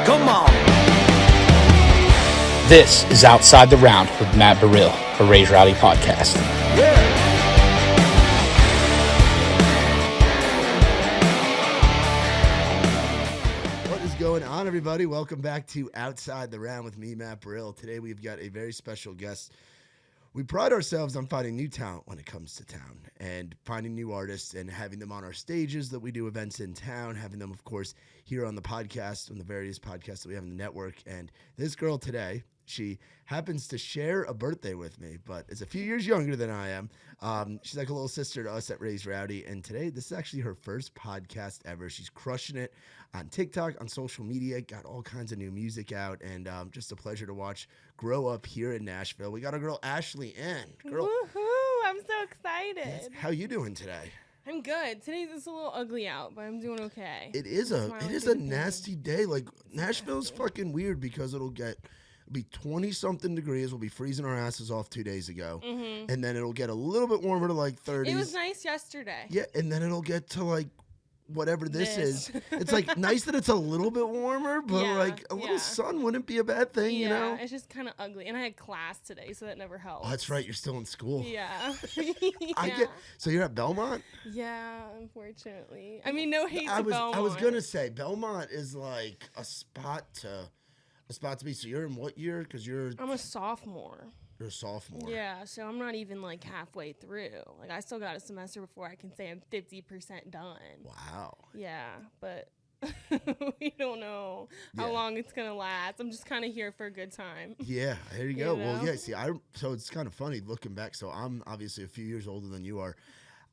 Come on. This is Outside the Round with Matt Burrill, a Raise Rowdy podcast. What is going on, everybody? Welcome back to Outside the Round with me, Matt Burrill. Today we've got a very special guest. We pride ourselves on finding new talent when it comes to town and finding new artists and having them on our stages that we do events in town, having them, of course, here on the podcast, on the various podcasts that we have in the network. And this girl today, she happens to share a birthday with me, but is a few years younger than I am. She's like a little sister to us at Raise Rowdy. And today, this is actually her first podcast ever. She's crushing it on TikTok, on social media, got all kinds of new music out, and just a pleasure to watch grow up here in Nashville. We got our girl Ashley in. Girl, woohoo! I'm so excited. yes, how you doing today? I'm good. Today's it's a little ugly out, but I'm doing okay. It is a nasty day. Like Nashville's fucking weird because it'll be 20-something degrees. We'll be freezing our asses off 2 days ago. Mm-hmm. And then it'll get a little bit warmer to like 30s. It was nice yesterday. Yeah, and then it'll get to like whatever this is. It's like nice that it's a little bit warmer, but like a little sun wouldn't be a bad thing, you know? It's just kind of ugly. And I had class today, so that never helps. Oh, that's right. You're still in school. Yeah. So you're at Belmont? Yeah, unfortunately. I mean, no hate to I Belmont. was going to say, Belmont is like a spot to be. So you're in what year? Because I'm a sophomore. You're a sophomore. Yeah, so I'm not even like halfway through. Like I still got a semester before I can say I'm 50% done. Wow. Yeah, but we don't know how long it's gonna last. I'm just kind of here for a good time. Yeah, there you go. You know? Well, yeah. See, so it's kind of funny looking back. So I'm obviously a few years older than you are.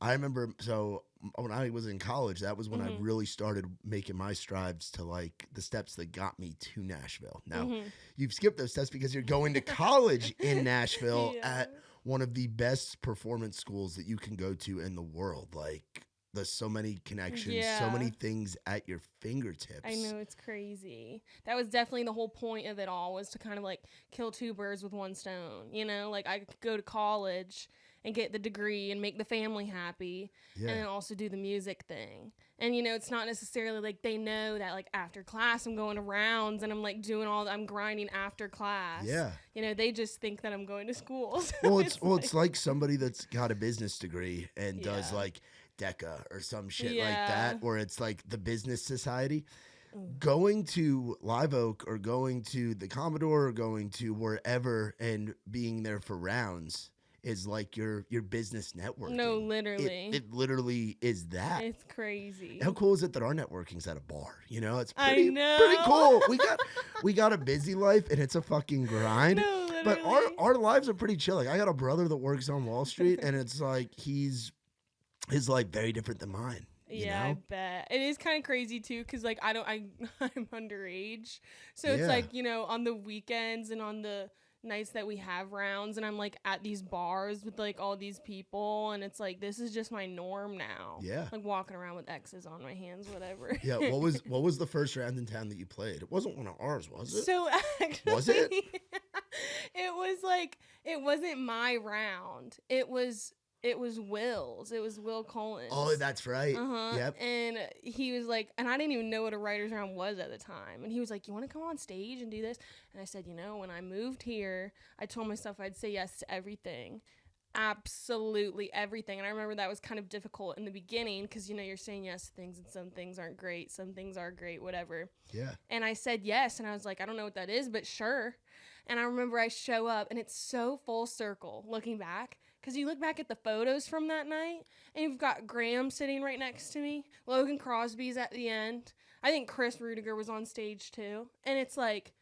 I remember, so when I was in college, that was when I really started making my strides to like the steps that got me to Nashville. Now, you've skipped those steps because you're going to college in Nashville at one of the best performance schools that you can go to in the world. Like, there's so many connections, so many things at your fingertips. I know, it's crazy. That was definitely the whole point of it all, was to kind of like kill two birds with one stone. You know, like I could go to college and get the degree and make the family happy and then also do the music thing. And, you know, it's not necessarily like they know that like after class I'm going to rounds and I'm like doing I'm grinding after class. Yeah. You know, they just think that I'm going to school. So Well, it's like somebody that's got a business degree and does like DECA or some shit like that, where it's like the business society. Going to Live Oak or going to the Commodore or going to wherever and being there for rounds is like your business networking. No, literally. It literally is that. It's crazy. How cool is it that our networking's at a bar? You know, it's I pretty know. cool. We got a busy life and it's a fucking grind. No, but literally. our lives are pretty chill. Like I got a brother that works on Wall Street and it's like his life very different than mine. Yeah, know? I bet. It is kind of crazy too, because like I'm underage, so it's like, you know, on the weekends and on the nights that we have rounds and I'm like at these bars with like all these people and it's like this is just my norm now. Yeah. Like walking around with X's on my hands, whatever. Yeah, what was the first round in town that you played? It wasn't one of ours, was it? So actually, was it? It was like, it wasn't my round. It was Will's. It was Will Collins. Oh, that's right. Yep. And he was like, and I didn't even know what a writer's round was at the time. And he was like, you want to come on stage and do this? And I said, you know, when I moved here, I told myself I'd say yes to everything. Absolutely everything. And I remember that was kind of difficult in the beginning because, you know, you're saying yes to things and some things aren't great. Some things are great, whatever. Yeah. And I said yes. And I was like, I don't know what that is, but sure. And I remember I show up and it's so full circle looking back. Because you look back at the photos from that night, and you've got Graham sitting right next to me. Logan Crosby's at the end. I think Chris Rudiger was on stage, too. And it's like,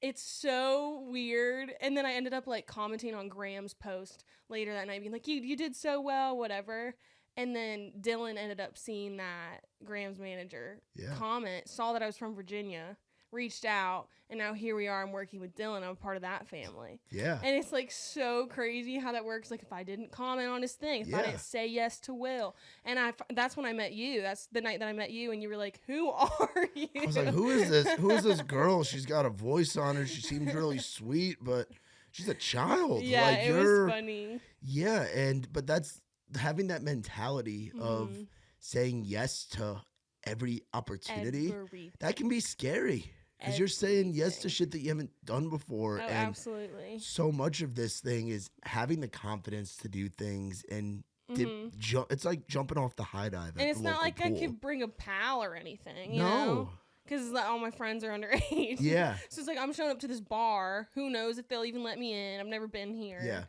it's so weird. And then I ended up, like, commenting on Graham's post later that night, being like, you did so well, whatever. And then Dylan ended up seeing that, Graham's manager, comment, saw that I was from Virginia, reached out, and now here we are. I'm working with Dylan. I'm a part of that family. Yeah. And it's like so crazy how that works. Like if I didn't comment on his thing, if I didn't say yes to Will, and that's when I met you. That's the night that I met you, and you were like, "Who are you?" I was like, "Who is this? Who is this girl? She's got a voice on her. She seems really sweet, but she's a child." Yeah, like, it was funny. Yeah, but that's having that mentality of saying yes to every opportunity. That can be scary. Because you're saying yes to shit that you haven't done before. Oh, and absolutely. so much of this thing is having the confidence to do things and it's like jumping off the high dive. And it's not like pool. I could bring a pal or anything, you know? Because like, all my friends are underage. Yeah. So it's like I'm showing up to this bar. Who knows if they'll even let me in? I've never been here. Yeah.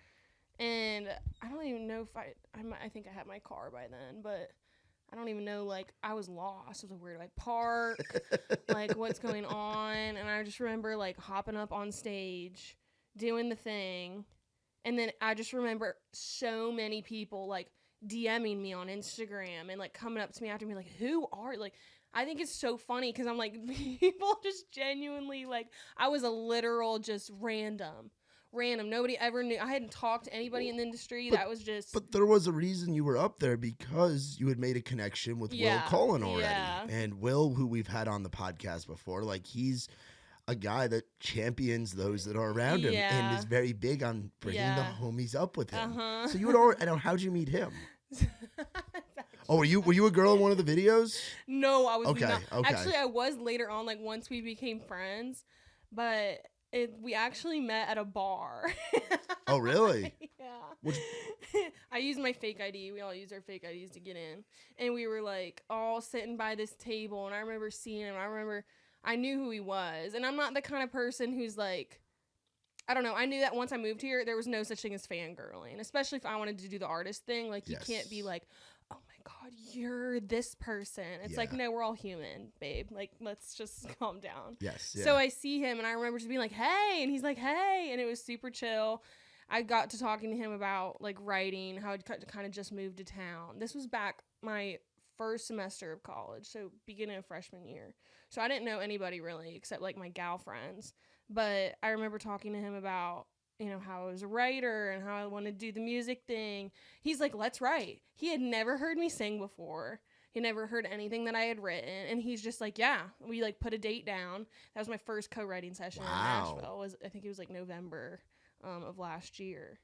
And I don't even know if I think I had my car by then, but I don't even know, like, I was lost. I was like, where do I park? Like, what's going on? And I just remember, like, hopping up on stage, doing the thing. And then I just remember so many people, like, DMing me on Instagram and, like, coming up to me after me, like, who are you? Like, I think it's so funny because I'm like, people just genuinely, like, I was a literal just random. Nobody ever knew. I hadn't talked to anybody in the industry. That was just. But there was a reason you were up there because you had made a connection with Will Cullen already. Yeah. And Will, who we've had on the podcast before, like, he's a guy that champions those that are around him and is very big on bringing the homies up with him. So you would already. I know. How'd you meet him? Oh, were you a girl in one of the videos? No, I was okay, not. Okay. Actually, I was later on, like, once we became friends, but we actually met at a bar. Oh, really? Yeah. I used my fake ID. We all used our fake IDs to get in. And we were, like, all sitting by this table, and I remember seeing him. I knew who he was. And I'm not the kind of person who's, like, I don't know. I knew that once I moved here, there was no such thing as fangirling, especially if I wanted to do the artist thing. Like, you can't be like, oh my God, you're this person. It's like, no, we're all human, babe. Like, let's just calm down. Yes. Yeah. So I see him and I remember just being like, hey, and he's like, hey, and it was super chill. I got to talking to him about, like, writing, how I'd kind of just moved to town. This was back my first semester of college, so beginning of freshman year. So I didn't know anybody really except, like, my gal friends. But I remember talking to him about, you know, how I was a writer and how I wanted to do the music thing. He's like, let's write. He had never heard me sing before. He never heard anything that I had written. And he's just like, yeah, we, like, put a date down. That was my first co-writing session in Nashville. I think it was like November of last year.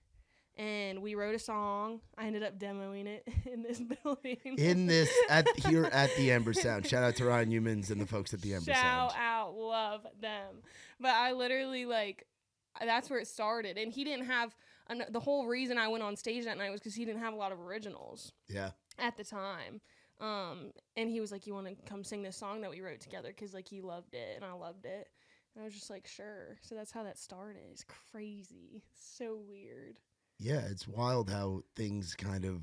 And we wrote a song. I ended up demoing it in this building. Here at the Amber Sound. Shout out to Ryan Humans and the folks at the Amber Sound. Shout out, love them. But I literally, like, that's where it started. And he didn't have, the whole reason I went on stage that night was because he didn't have a lot of originals. Yeah. At the time. And he was like, you want to come sing this song that we wrote together? Because, like, he loved it and I loved it. And I was just like, sure. So that's how that started. It's crazy. It's so weird. Yeah, it's wild how things kind of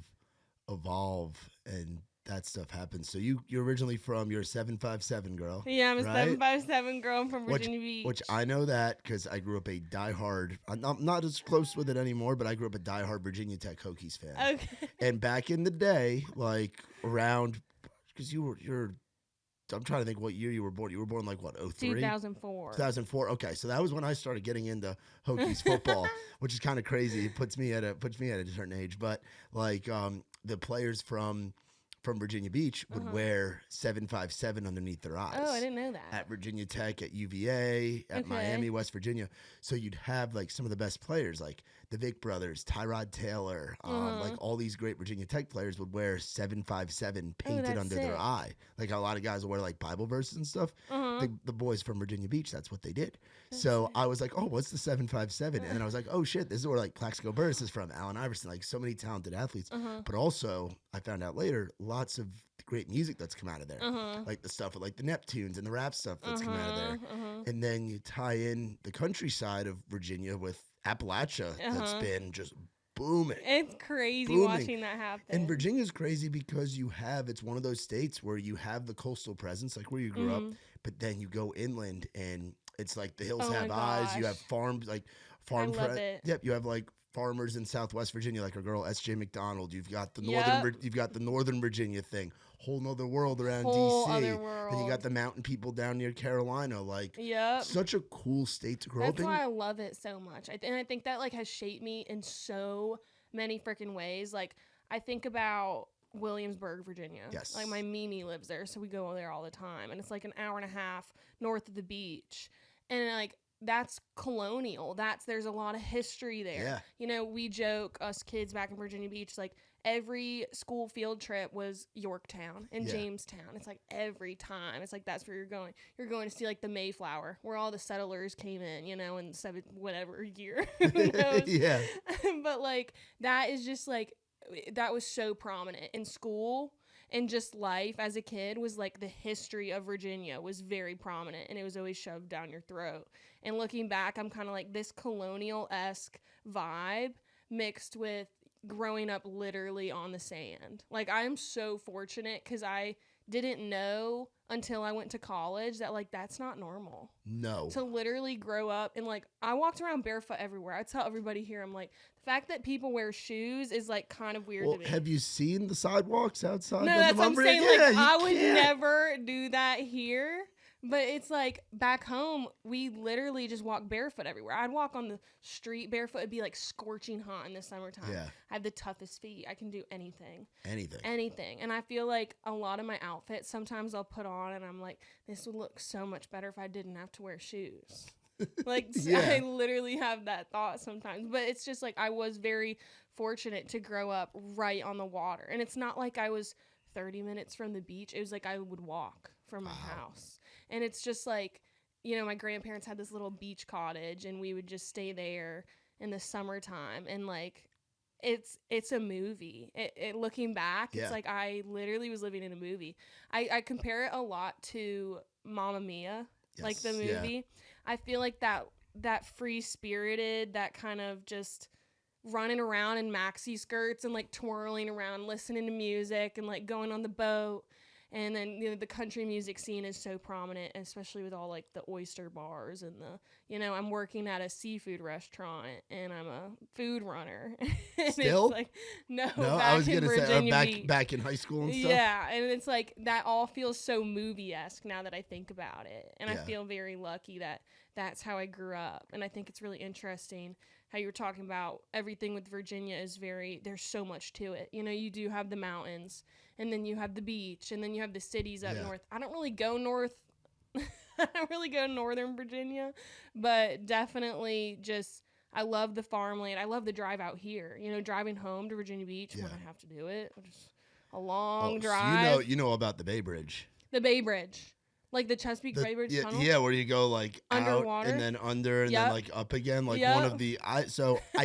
evolve and that stuff happens. So you're originally you're a 757 girl. Yeah, I'm a right? 757 girl. I'm from Virginia Beach. Which I know that because I grew up a diehard, I'm not as close with it anymore, but I grew up a diehard Virginia Tech Hokies fan. Okay. And back in the day, like around, because I'm trying to think what year you were born. You were born like what, 03? 2004. 2004. Okay, so that was when I started getting into Hokies football, which is kind of crazy. It puts me at a certain age, but like the players from Virginia Beach would wear 757 underneath their eyes. Oh, I didn't know that. At Virginia Tech, at UVA, at Miami, West Virginia. So you'd have like some of the best players, like the Vic brothers, Tyrod Taylor, like all these great Virginia Tech players would wear 757 painted under their eye. Like a lot of guys would wear like Bible verses and stuff. The boys from Virginia Beach, that's what they did. So I was like, oh, what's the 757? And then I was like, oh shit, this is where like Plaxico Burris is from, Allen Iverson, like so many talented athletes. But also, I found out later, lots of great music that's come out of there. Like the stuff with like the Neptunes and the rap stuff that's come out of there. And then you tie in the countryside of Virginia with Appalachia that's been just booming. It's crazy watching that happen. And Virginia's crazy because it's one of those states where you have the coastal presence, like where you grew up, but then you go inland and it's like the hills have eyes. You have farms, like farm. Yep, you have like farmers in Southwest Virginia, like our girl S.J. McDonald. You've got the Northern Virginia thing, whole nother world around D.C. Then you got the mountain people down near Carolina. Like, such a cool state to grow up in. That's why I love it so much. And I think that like has shaped me in so many freaking ways. Like, I think about Williamsburg, Virginia. Yes. Like my Mimi lives there, so we go there all the time, and it's like an hour and a half north of the beach, and like. That's colonial. There's a lot of history there. Yeah. You know, we joke, us kids back in Virginia Beach, like every school field trip was Yorktown and Yeah. Jamestown. It's like every time. It's like that's where you're going. You're going to see like the Mayflower, where all the settlers came in, you know, in whatever year. Who knows? Yeah. But like that is just like that was so prominent in school. And just life as a kid was like the history of Virginia was very prominent, and it was always shoved down your throat. And looking back, I'm kind of like this colonial-esque vibe mixed with growing up literally on the sand. Like I am so fortunate because I didn't know until I went to college that like that's not normal. No. To literally grow up and like I walked around barefoot everywhere. I tell everybody here, I'm like, the fact that people wear shoes is like kind of weird Well, to me. have you seen the sidewalks outside? No, of that's the what I'm Lumberjack? saying. Like, Yeah, I you would can't. never do that here. But it's like back home, we literally just walk barefoot everywhere. I'd walk on the street barefoot. It'd be like scorching hot in the summertime. Yeah. I have the toughest feet. I can do anything. Anything. Anything. And I feel like a lot of my outfits sometimes I'll put on and I'm like, this would look so much better if I didn't have to wear shoes. Like, Yeah. I literally have that thought sometimes. But it's just like I was very fortunate to grow up right on the water. And it's not like I was 30 minutes from the beach. It was like I would walk from my house. And it's just like, you know, my grandparents had this little beach cottage and we would just stay there in the summertime. And like, it's a movie. Looking back, Yeah. it's like I literally was living in a movie. I compare it a lot to Mamma Mia, like the Yes, yeah. movie. I feel like that free-spirited, that kind of just running around in maxi skirts and like twirling around, listening to music and like going on the boat. And then, you know, the country music scene is so prominent, especially with all like the oyster bars and the, you know, I'm working at a seafood restaurant and I'm a food runner. And Still? It's like, no, No, back I was in gonna say Virginia Beach. back in high school and stuff. Yeah, and it's like that all feels so movie-esque now that I think about it. And I Yeah. feel very lucky that that's how I grew up. And I think it's really interesting how you were talking about everything with Virginia is there's so much to it. You know, you do have the mountains, and then you have the beach, and then you have the cities up Yeah. north. I don't really go north. I don't really go to Northern Virginia, but definitely just I love the farmland. I love the drive out here. You know, driving home to Virginia Beach when Yeah. I have to do it. Just a long Oh, drive. so you know about the Bay Bridge. The Bay Bridge. Like the Chesapeake The- Bay Bridge yeah, tunnel. yeah, where you go like Underwater? out and then under and then Yep. like up again, like Yep. one of the. I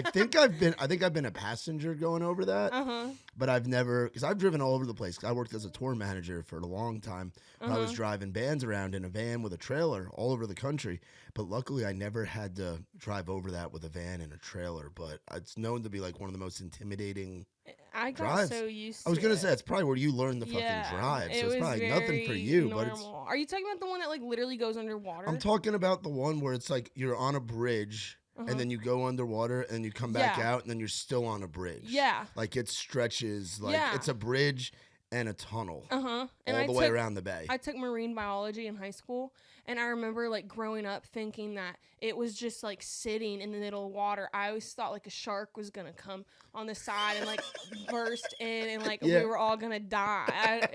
think I've been a passenger going over that, Uh-huh. but I've never because I've driven all over the place. 'Cause I worked as a tour manager for a long time. I was Uh-huh. driving bands around in a van with a trailer all over the country, but luckily I never had to drive over that with a van and a trailer. But it's known to be like one of the most intimidating. I got Drives. so used to I was gonna it. say it's probably where you learn the Yeah, fucking drive, it so it's was probably nothing for very you. But it's normal. Are you talking about the one that like literally goes underwater? I'm talking about the one where it's like you're on a bridge Uh-huh. and then you go underwater and you come back Yeah. out and then you're still on a bridge. Yeah. Like it stretches like Yeah. it's a bridge and a tunnel Uh-huh. And all I the way took- around the bay. I took marine biology in high school, and I remember like growing up thinking that it was just like sitting in the middle of water. I always thought like a shark was gonna come on the side and like burst in, and like Yeah. we were all gonna die.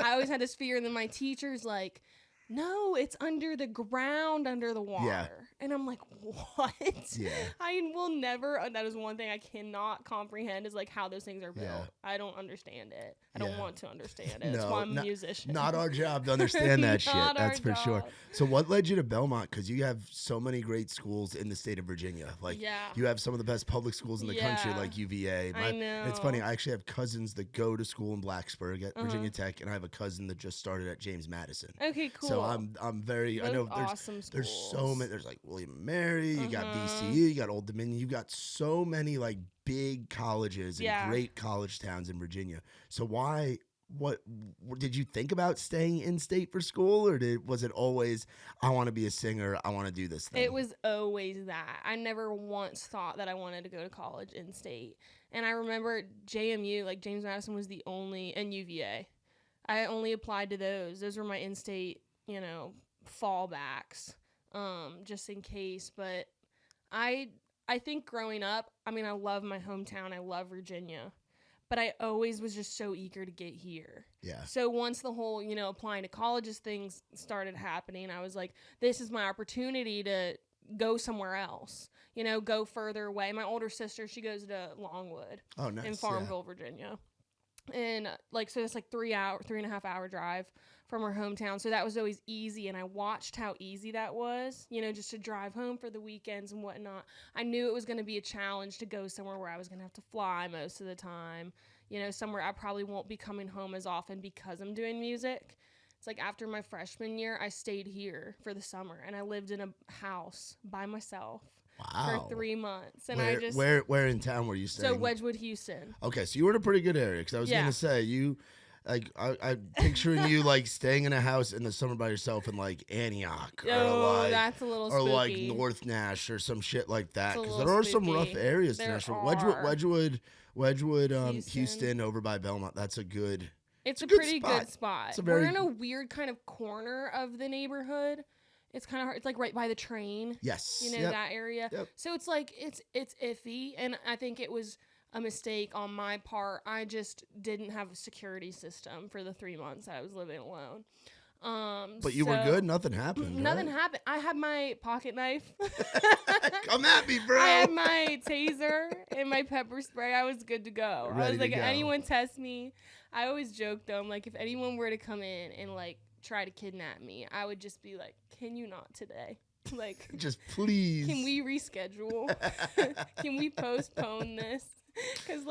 I always had this fear, and then my teacher's like, "No, it's under the ground, under the water," and I'm like, "What?" Yeah. I will never. That is one thing I cannot comprehend is like how those things are built. Yeah. I don't understand it. I don't Yeah. want to understand it. That's why I'm a musician. Not our job to understand that shit. Not our That's for sure. job. So what led you to Belmont? Because you have so many great schools in the state of Virginia. Like Yeah. you have some of the best public schools in the country, Yeah. like UVA. I It's funny. know. I actually have cousins that go to school in Blacksburg at Virginia Uh-huh. Tech, and I have a cousin that just started at James Madison. Okay, cool. So I'm very. I Both know there's awesome there's so schools. many. There's like William and Mary. You got Uh-huh. VCU. You got Old Dominion. You got so many like big colleges and Yeah. great college towns in Virginia. So why? What did you think about staying in state for school, or was it always I want to be a singer, I want to do this thing? It was always that. I never once thought that I wanted to go to college in state. And I remember JMU, like James Madison was the only, and UVA. I only applied to those. Those were my in-state, you know, fallbacks, just in case. But I think growing up, I mean, I love my hometown. I love Virginia. But I always was just so eager to get here. Yeah. So once the whole, you know, applying to colleges things started happening, I was like, this is my opportunity to go somewhere else. go further away. My older sister, she goes to Longwood in Farmville, Virginia. And so it's like 3.5 hour drive from her hometown. So that was always easy. And I watched how easy that was, just to drive home for the weekends and whatnot. I knew it was going to be a challenge to go somewhere where I was going to have to fly most of the time, somewhere I probably won't be coming home as often because I'm doing music. It's like after my freshman year, I stayed here for the summer and I lived in a house by myself. Wow. For 3 months. And where in town were you staying? So Wedgwood, Houston. Okay, so you were in a pretty good area because I was going to say you, I'm picturing you staying in a house in the summer by yourself in Antioch that's a little or spooky. North Nash or some shit like that because It's there are spooky. some rough areas in Nashville. Wedgwood, Houston over by Belmont. That's a good. It's a pretty good spot. We're in a weird kind of corner of the neighborhood. It's kind of hard. It's right by the train. Yes. That area. Yep. So it's it's iffy. And I think it was a mistake on my part. I just didn't have a security system for the 3 months I was living alone. But you were good? Nothing happened. Nothing happened. I had my pocket knife. Come at me, bro. I had my taser and my pepper spray. I was good to go. I was like, if anyone tests me, I always joke though. I'm like, if anyone were to come in and try to kidnap me, I would just be like, can you not today? Just please. Can we reschedule? Can we postpone this? Because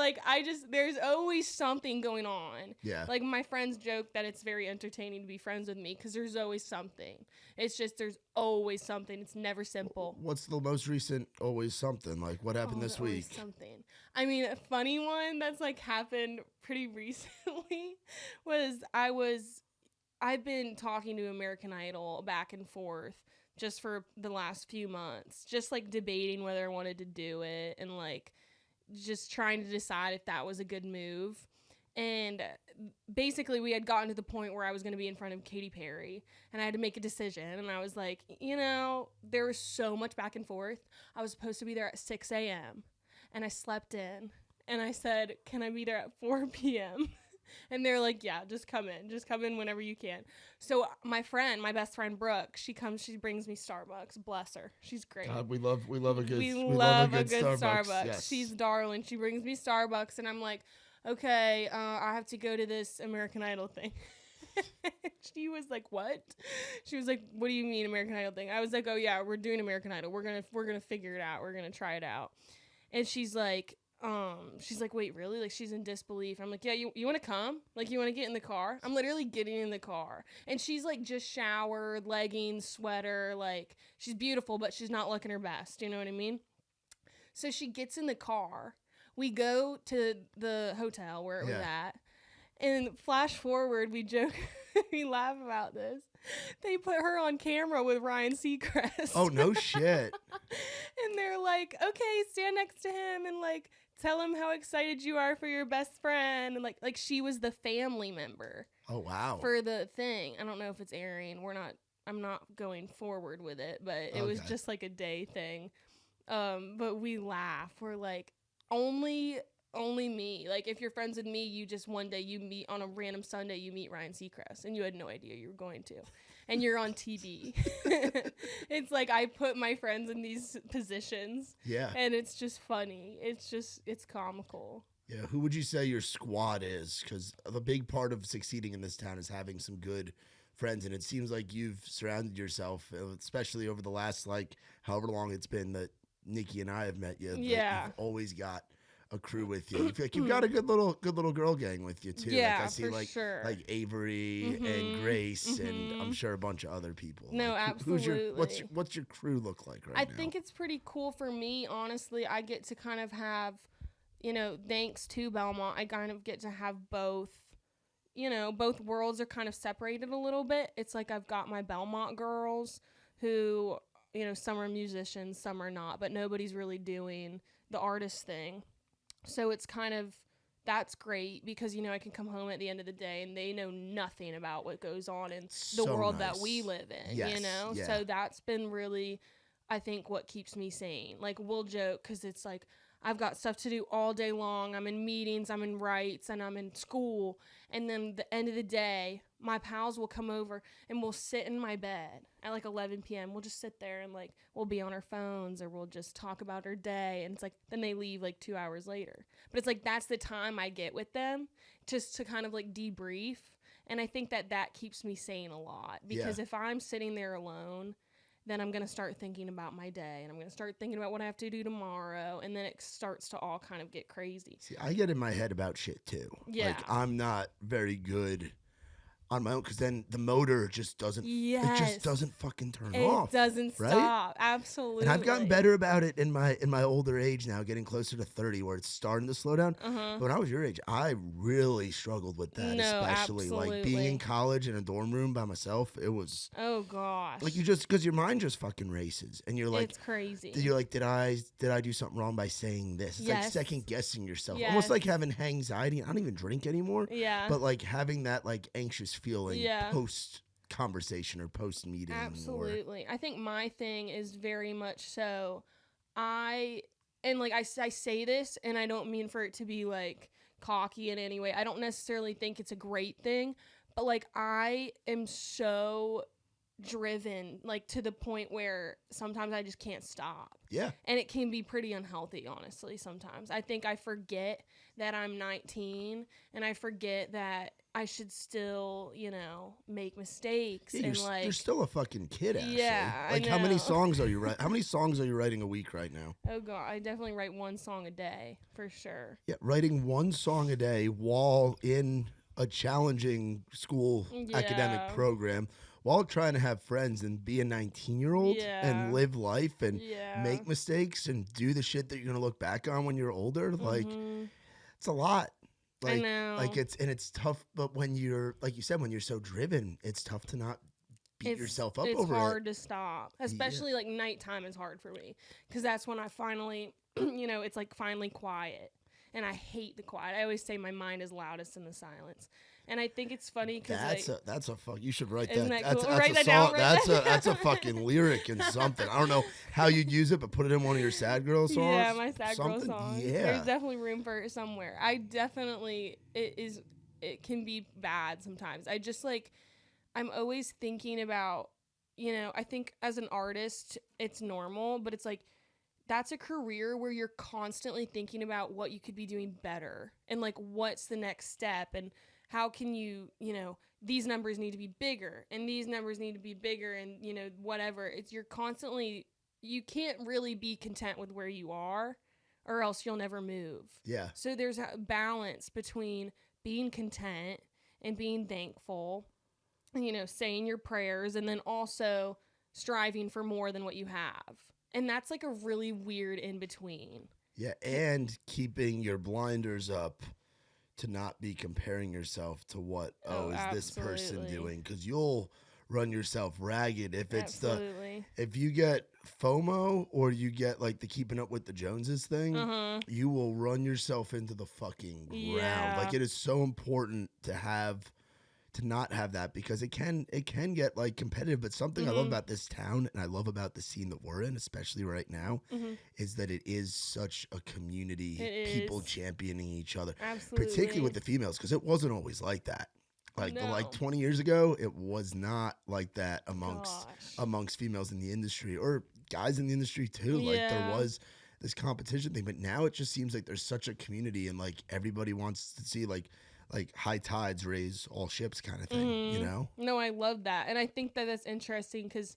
there's always something going on. Yeah. My friends joke that it's very entertaining to be friends with me because there's always something. It's just there's always something. It's never simple. What's the most recent always something? What happened this week? Something. I mean, a funny one that's happened pretty recently was I've been talking to American Idol back and forth just for the last few months, just debating whether I wanted to do it and just trying to decide if that was a good move. And basically we had gotten to the point where I was going to be in front of Katy Perry and I had to make a decision. And I was like, there was so much back and forth. I was supposed to be there at 6 a.m. and I slept in and I said, can I be there at 4 p.m.? And they're like, yeah, just come in whenever you can. So my best friend Brooke, she brings me Starbucks. Bless her, she's great. We love a good Starbucks. Yes. She's darling. She brings me Starbucks and I'm like, okay, I have to go to this American Idol thing. She was like, what? She was like, what do you mean American Idol thing? I was like, oh yeah, we're doing American Idol. We're gonna figure it out. We're gonna try it out. And she's like, wait, really? She's in disbelief. I'm like, yeah, you want to come? You want to get in the car? I'm literally getting in the car. And she's just showered, leggings, sweater. She's beautiful, but she's not looking her best. You know what I mean? So she gets in the car. We go to the hotel where it was at. And flash forward, we joke, we laugh about this. They put her on camera with Ryan Seacrest. Oh, no shit. And they're like, okay, stand next to him and tell him how excited you are for your best friend. And she was the family member. Oh, wow. For the thing. I don't know if it's airing. I'm not going forward with it, but it was just a day thing. But we laugh. We're like, only me. If you're friends with me, you just one day you meet on a random Sunday, you meet Ryan Seacrest and you had no idea you were going to. And you're on TV. It's I put my friends in these positions. Yeah. And it's just funny. It's comical. Yeah. Who would you say your squad is? Because the big part of succeeding in this town is having some good friends. And it seems like you've surrounded yourself, especially over the last, however long it's been that Nikki and I have met you. Yeah. You've always got a crew with you. You feel you've got a good little girl gang with you too. Yeah, I see for sure. Avery and Grace and I'm sure a bunch of other people. No, absolutely. What's your crew look like right now? I think it's pretty cool for me, honestly. I get to kind of have, thanks to Belmont, I kind of get to have both. Both worlds are kind of separated a little bit. It's I've got my Belmont girls who, some are musicians, some are not, but nobody's really doing the artist thing. So it's kind of, that's great because, I can come home at the end of the day and they know nothing about what goes on in the world that we live in, Yeah. So that's been really, I think, what keeps me sane. We'll joke because it's I've got stuff to do all day long. I'm in meetings, I'm in rights, and I'm in school. And then the end of the day, my pals will come over and we'll sit in my bed at like 11 p.m. We'll just sit there and like we'll be on our phones or we'll just talk about our day. And it's like then they leave like 2 hours later. But it's like that's the time I get with them just to kind of like debrief. And I think that keeps me sane a lot because if I'm sitting there alone, then I'm going to start thinking about my day and I'm going to start thinking about what I have to do tomorrow. And then it starts to all kind of get crazy. See, I get in my head about shit too. Yeah. Like I'm not very good on my own because then the motor just doesn't, it just doesn't fucking turn off. It doesn't stop. Absolutely. And I've gotten better about it in my older age now, getting closer to 30 where it's starting to slow down. But when I was your age, I really struggled with that, especially like being in college in a dorm room by myself. It was, oh gosh, like because your mind just fucking races and you're like, it's crazy. You're like, did I do something wrong by saying this? It's like second guessing yourself, almost like having anxiety. I don't even drink anymore. Yeah. But like having that like anxious feeling post conversation or post meeting. Absolutely. I think my thing is very much so I say this and I don't mean for it to be like cocky in any way. I don't necessarily think it's a great thing, but like I am so driven like to the point where sometimes I just can't stop. Yeah. And it can be pretty unhealthy, honestly, sometimes. I think I forget that I'm 19 and I forget that I should still, make mistakes. Yeah, and you're still a fucking kid, actually. Yeah, like how many songs are you writing? How many songs are you writing a week right now? Oh god, I definitely write one song a day for sure. Yeah, writing one song a day while in a challenging school academic program, while trying to have friends and be a 19-year-old and live life and make mistakes and do the shit that you're gonna look back on when you're older. Like it's a lot. Like, I know. Like it's tough, but when you're, like you said, when you're so driven, it's tough to not beat yourself up over it. It's hard to stop, especially like nighttime is hard for me because that's when I finally, it's like finally quiet, and I hate the quiet. I always say my mind is loudest in the silence, and I think it's funny because that's a fuck. You should write isn't that. that cool? That's Write a that song. down right That's a fucking lyric and something. I don't know how you'd use it, but put it in one of your sad girl songs. Yeah, my sad girl songs. Yeah, there's definitely room for it somewhere. It can be bad sometimes. I just like, I'm always thinking about, I think as an artist, it's normal, but it's like, that's a career where you're constantly thinking about what you could be doing better and like, what's the next step and how can you, these numbers need to be bigger and these numbers need to be bigger and, whatever. You're constantly, you can't really be content with where you are or else you'll never move. Yeah. So there's a balance between being content and being thankful, and, saying your prayers and then also striving for more than what you have. And that's like a really weird in between. Yeah. And keeping your blinders up to not be comparing yourself to what, is this person doing? Because you'll run yourself ragged if it's if you get FOMO or you get like the keeping up with the Joneses thing, you will run yourself into the fucking ground. Like it is so important to not have that because it can get like competitive. But something I love about this town and I love about the scene that we're in, especially right now, is that it is such a community, people championing each other. Absolutely. Particularly with the females, because it wasn't always like that. Like 20 years ago, it was not like that amongst females in the industry or guys in the industry too. Yeah. Like there was this competition thing, but now it just seems like there's such a community and like everybody wants to see like high tides raise all ships kind of thing, No, I love that. And I think that that's interesting because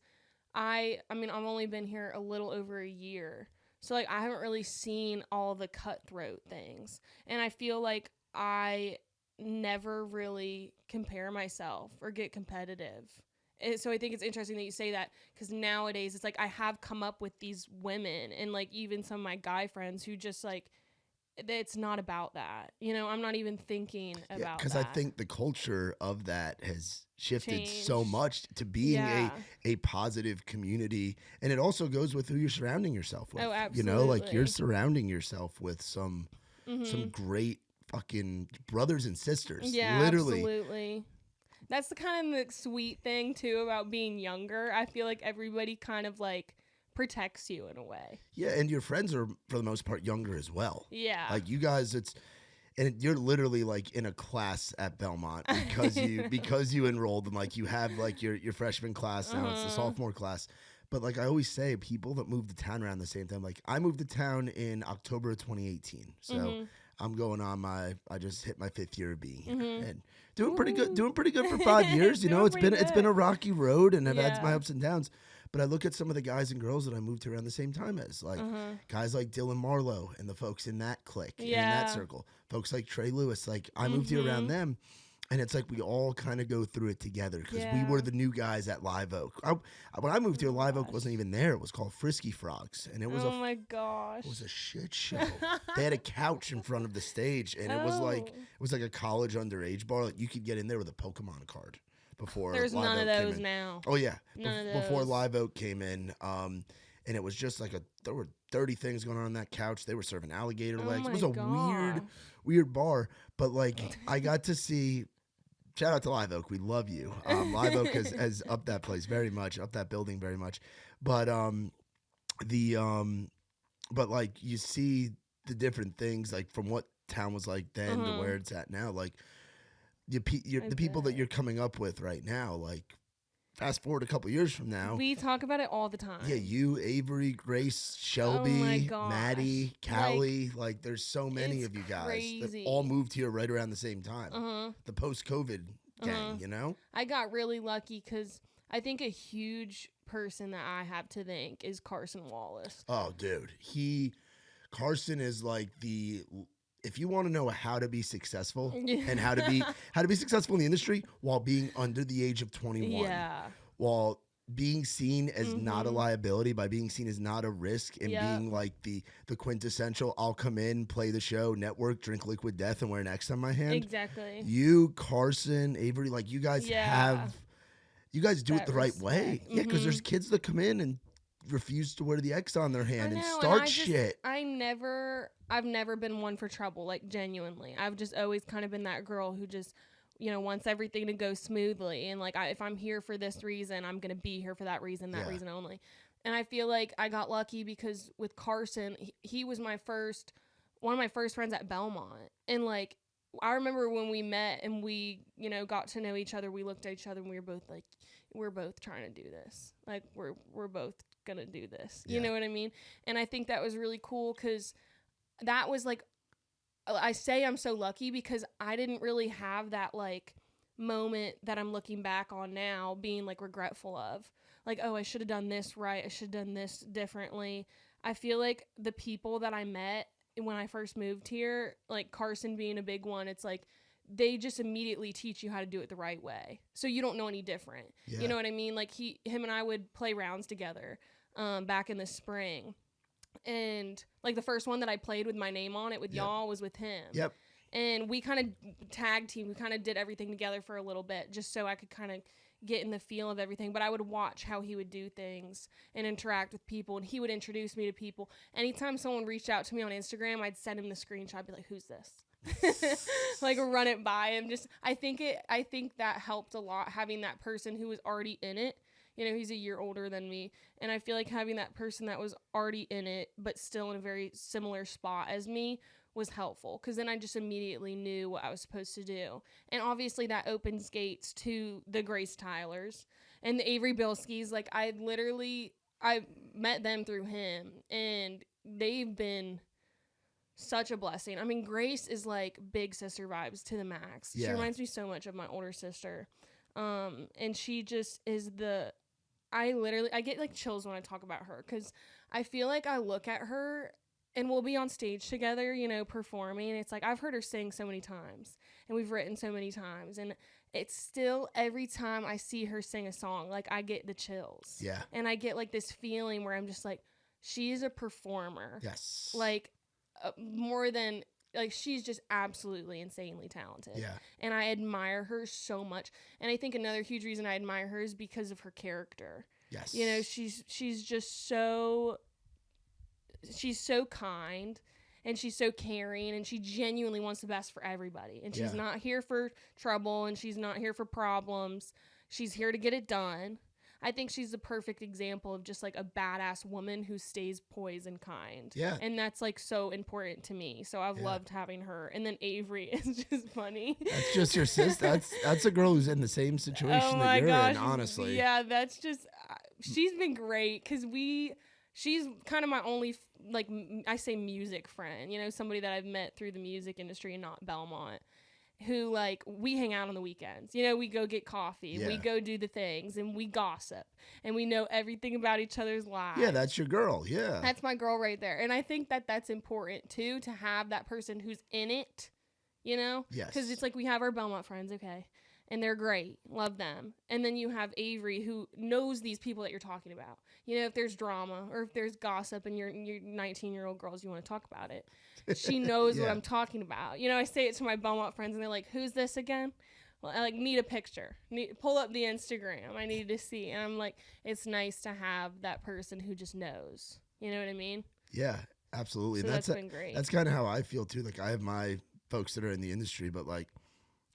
I've only been here a little over a year. So like I haven't really seen all the cutthroat things. And I feel like I never really compare myself or get competitive. And so I think it's interesting that you say that because nowadays it's like I have come up with these women and like even some of my guy friends who just like it's not about that. I'm not even thinking about that. Because I think the culture of that has shifted so much to being a positive community. And it also goes with who you're surrounding yourself with. Oh, absolutely. Like you're surrounding yourself with some great fucking brothers and sisters. Yeah, literally. Absolutely. That's the kind of the sweet thing too about being younger. I feel like everybody kind of like protects you in a way. Yeah, and your friends are for the most part younger as well. Yeah. Like you guys, and you're literally like in a class at Belmont because you enrolled and like you have like your freshman class now. It's the sophomore class. But like I always say, people that move to town around the same time, like I moved to town in October of 2018. So I'm going on I just hit my 5th year of being here and doing pretty good for 5 years. You know, it's been a rocky road and I've had my ups and downs. But I look at some of the guys and girls that I moved to around the same time as, like guys like Dylan Marlowe and the folks in that clique, and in that circle. Folks like Trey Lewis, like I moved here around them. And it's like we all kind of go through it together because we were the new guys at Live Oak. When I moved here, Live Oak wasn't even there. It was called Frisky Frogs, and it was my gosh, it was a shit show. They had a couch in front of the stage, and it was like a college underage bar. Like you could get in there with a Pokemon card before. There's Live none Oak of came those in. now. Oh yeah, None of before those. Live Oak came in, and it was just like there were 30 things going on that couch. They were serving alligator legs. It was a weird bar, but like I got to see. Shout out to Live Oak. We love you. Live Oak has upped that place very much, upped that building very much. But but like you see the different things like from what town was like then to where it's at now. Like the people that you're coming up with right now, like fast forward a couple years from now. We talk about it all the time. Yeah, you, Avery, Grace, Shelby, Maddie, Callie. Like there's so many of you guys that all moved here right around the same time. The post-COVID gang, you know? I got really lucky because I think a huge person that I have to thank is Carson Wallace. Oh, dude. Carson is like if you want to know how to be successful and how to be successful in the industry while being under the age of 21, while being seen as not a liability, by being seen as not a risk, and being like the quintessential, I'll come in, play the show, network, drink liquid death, and wear an X on my hand. Exactly. You, Carson, Avery, like you guys do it the right way. Yeah, because there's kids that come in and refuse to wear the X on their hand and start shit. I've never been one for trouble, like genuinely. I've just always kind of been that girl who just, you know, wants everything to go smoothly. And like, if I'm here for this reason, I'm going to be here for that reason only. And I feel like I got lucky because with Carson, he was one of my first friends at Belmont. And like, I remember when we met and we, you know, got to know each other, we looked at each other and we were both like, we're both trying to do this. Like we're both going to do this. You know what I mean? And I think that was really cool because that was like, I say I'm so lucky because I didn't really have that like moment that I'm looking back on now being like regretful of. Like, oh, I should have done this right. I should have done this differently. I feel like the people that I met when I first moved here, like Carson being a big one, it's like they just immediately teach you how to do it the right way. So you don't know any different. Yeah. You know what I mean? Like him and I would play rounds together back in the spring. And like the first one that I played with my name on it with y'all was with him. Yep. And we kind of tag team. We kind of did everything together for a little bit just so I could kind of get in the feel of everything. But I would watch how he would do things and interact with people. And he would introduce me to people. Anytime someone reached out to me on Instagram, I'd send him the screenshot. I'd be like, who's this? Like run it by him. I think that helped a lot, having that person who was already in it. You know, he's a year older than me. And I feel like having that person that was already in it, but still in a very similar spot as me, was helpful. Because then I just immediately knew what I was supposed to do. And obviously that opens gates to the Grace Tylers and the Avery Bilskis. Like, I met them through him. And they've been such a blessing. I mean, Grace is like big sister vibes to the max. Yeah. She reminds me so much of my older sister. And she just is I get like chills when I talk about her because I feel like I look at her and we'll be on stage together, you know, performing. And it's like, I've heard her sing so many times and we've written so many times. And it's still every time I see her sing a song, like I get the chills. Yeah. And I get like this feeling where I'm just like, she is a performer. Yes. Like more than... Like, she's just absolutely insanely talented. Yeah. And I admire her so much. And I think another huge reason I admire her is because of her character. Yes. You know, she's just so... She's so kind. And she's so caring. And she genuinely wants the best for everybody. And she's not here for trouble. And she's not here for problems. She's here to get it done. I think she's the perfect example of just like a badass woman who stays poised and kind. Yeah. And that's like so important to me. So I've loved having her. And then Avery is just funny. That's just your sister. That's a girl who's in the same situation that you're in, honestly. Yeah, that's just, she's been great because she's kind of my only, like, I say music friend, you know, somebody that I've met through the music industry and not Belmont, who, like, we hang out on the weekends. You know, we go get coffee, we go do the things, and we gossip, and we know everything about each other's lives. Yeah, that's your girl, yeah. That's my girl right there. And I think that that's important, too, to have that person who's in it, you know? Yes. Because it's like we have our Belmont friends, okay? And they're great. Love them. And then you have Avery, who knows these people that you're talking about. You know, if there's drama or if there's gossip and you're 19-year-old girls, you want to talk about it. She knows what I'm talking about. You know, I say it to my Belmont friends, and they're like, who's this again? Well, I, like, need a picture. Pull up the Instagram. I need to see. And I'm like, it's nice to have that person who just knows. You know what I mean? Yeah, absolutely. So that's been great. That's kind of how I feel, too. Like, I have my folks that are in the industry, but, like,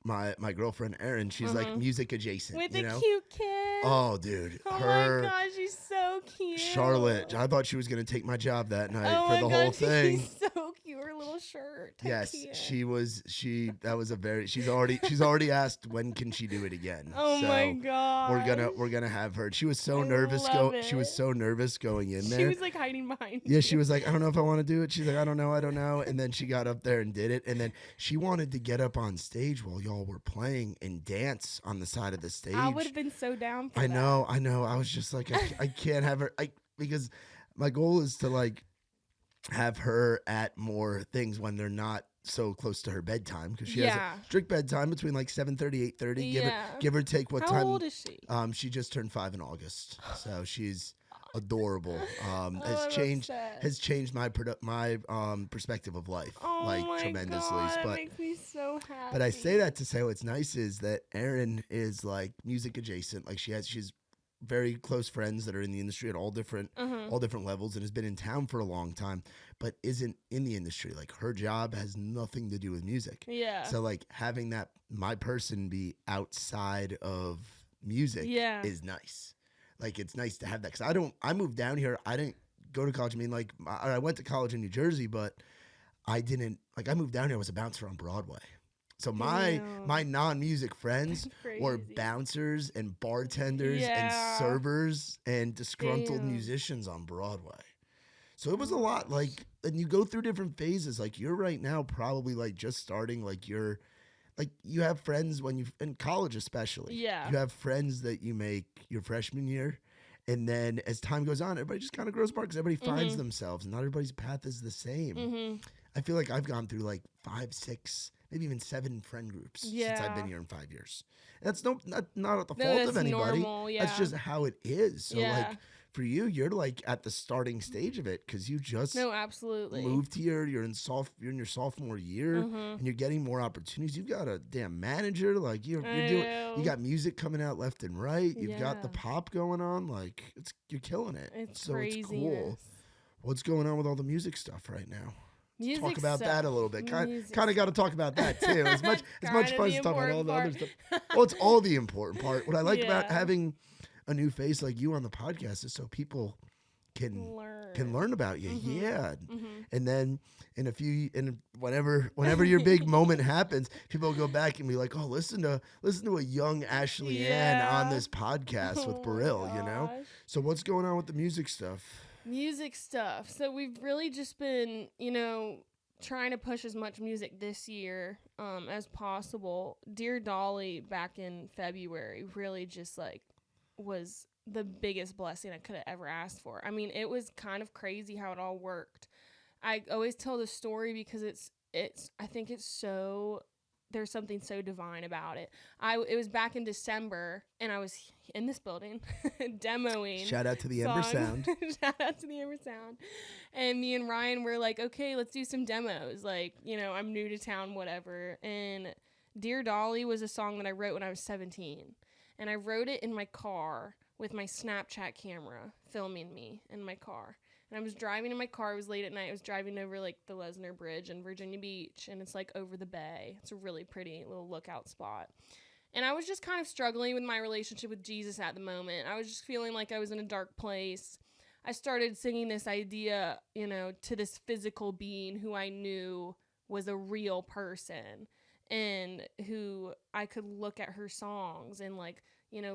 my girlfriend Erin, she's like music adjacent with you a know? cute kid. Oh, dude, Oh her my gosh, she's so cute. Charlotte, I thought she was gonna take my job that night Oh for my the gosh, whole thing. She's so cute. Her little shirt. Yes, Cute. that was a very. She's already asked when can she do it again. Oh so my god. We're gonna have her. She was so I nervous. love She was it. so nervous going in there. She was like hiding behind. Yeah, she was like, I don't know if I want to do it. She's like, I don't know. And then she got up there and did it. And then she wanted to get up on stage while y'all were playing and dance on the side of the stage. I would have been so down for I that. know. I was just like, I can't have her. Because my goal is to like have her at more things when they're not so close to her bedtime, because she has a strict bedtime between like 7:30, 8:30. Give or take what How time. How old is she? She just turned 5 in August, so she's adorable. Has changed my perspective of life tremendously. God, but that makes me so happy. But I say that to say what's nice is that Erin is like music adjacent. Like she's very close friends that are in the industry at all different levels, and has been in town for a long time, but isn't in the industry. Like her job has nothing to do with music. Yeah. So like having that my person be outside of music is nice. Like it's nice to have that, because I moved down here. I didn't go to college. I mean, like I went to college in New Jersey, but I didn't I moved down here. I was a bouncer on Broadway. So my non-music friends were bouncers and bartenders and servers and disgruntled musicians on Broadway. So it was a lot. Like, and you go through different phases. Like you're right now probably like just starting. Like you have friends when you in college especially. Yeah. You have friends that you make your freshman year. And then as time goes on, everybody just kind of grows apart because everybody finds themselves, and not everybody's path is the same. I feel like I've gone through like 5, 6, maybe even 7 friend groups since I've been here in 5 years. And that's not at the fault of anybody. Normal, That's just how it is. So like for you, you're like at the starting stage of it because you just absolutely moved here. You're in your sophomore year, and you're getting more opportunities. You've got a damn manager. Like you got music coming out left and right. You've got the pop going on. Like you're killing it. It's It's cool. What's going on with all the music stuff right now? Music talk about stuff. that a little bit. Kind of got to talk about that too. As much fun as talking about all the other stuff. Well, it's all the important part. What I like about having a new face like you on the podcast is so people can learn about you. Yeah. And then whenever your big moment happens, people will go back and be like, "Oh, listen to a young Ashley Ann on this podcast with Burrill," you know? So what's going on with the music stuff? So we've really just been, trying to push as much music this year as possible. Dear Dolly back in February really just like was the biggest blessing I could have ever asked for. I mean, it was kind of crazy how it all worked. I always tell the story because I think it's so, there's something so divine about it. It was back in December, and I was in this building demoing. Shout out to the Ember Sound. Shout out to the Ember Sound. And me and Ryan were like, okay, let's do some demos. Like, I'm new to town, whatever. And Dear Dolly was a song that I wrote when I was 17. And I wrote it in my car with my Snapchat camera filming me in my car. And I was driving in my car. It was late at night. I was driving over like the Lesnar Bridge in Virginia Beach, and it's like over the bay. It's a really pretty little lookout spot. And I was just kind of struggling with my relationship with Jesus at the moment. I was just feeling like I was in a dark place. I started singing this idea, to this physical being who I knew was a real person and who I could look at her songs and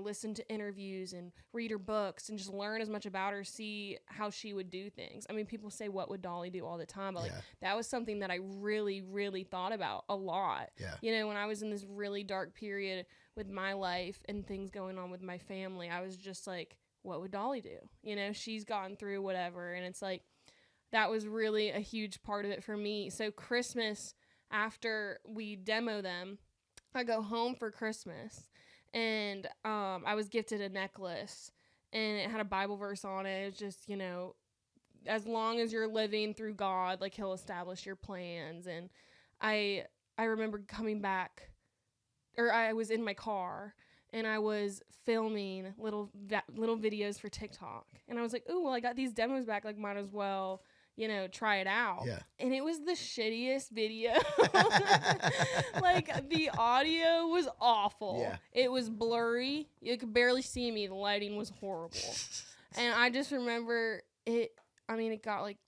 listen to interviews and read her books and just learn as much about her, see how she would do things. I mean, people say, what would Dolly do all the time? But that was something that I really, really thought about a lot. Yeah. When I was in this really dark period with my life and things going on with my family, I was just like, what would Dolly do? She's gotten through whatever. And it's like, that was really a huge part of it for me. So Christmas, after we demo them, I go home for Christmas. And I was gifted a necklace, and it had a Bible verse on it. It was just, as long as you're living through God, like, he'll establish your plans. And I remember coming back, or I was in my car, and I was filming little videos for TikTok. And I was like, ooh, well, I got these demos back, like, might as well, try it out. Yeah. And it was the shittiest video. Like, the audio was awful. Yeah. It was blurry. You could barely see me. The lighting was horrible. And I just remember it got like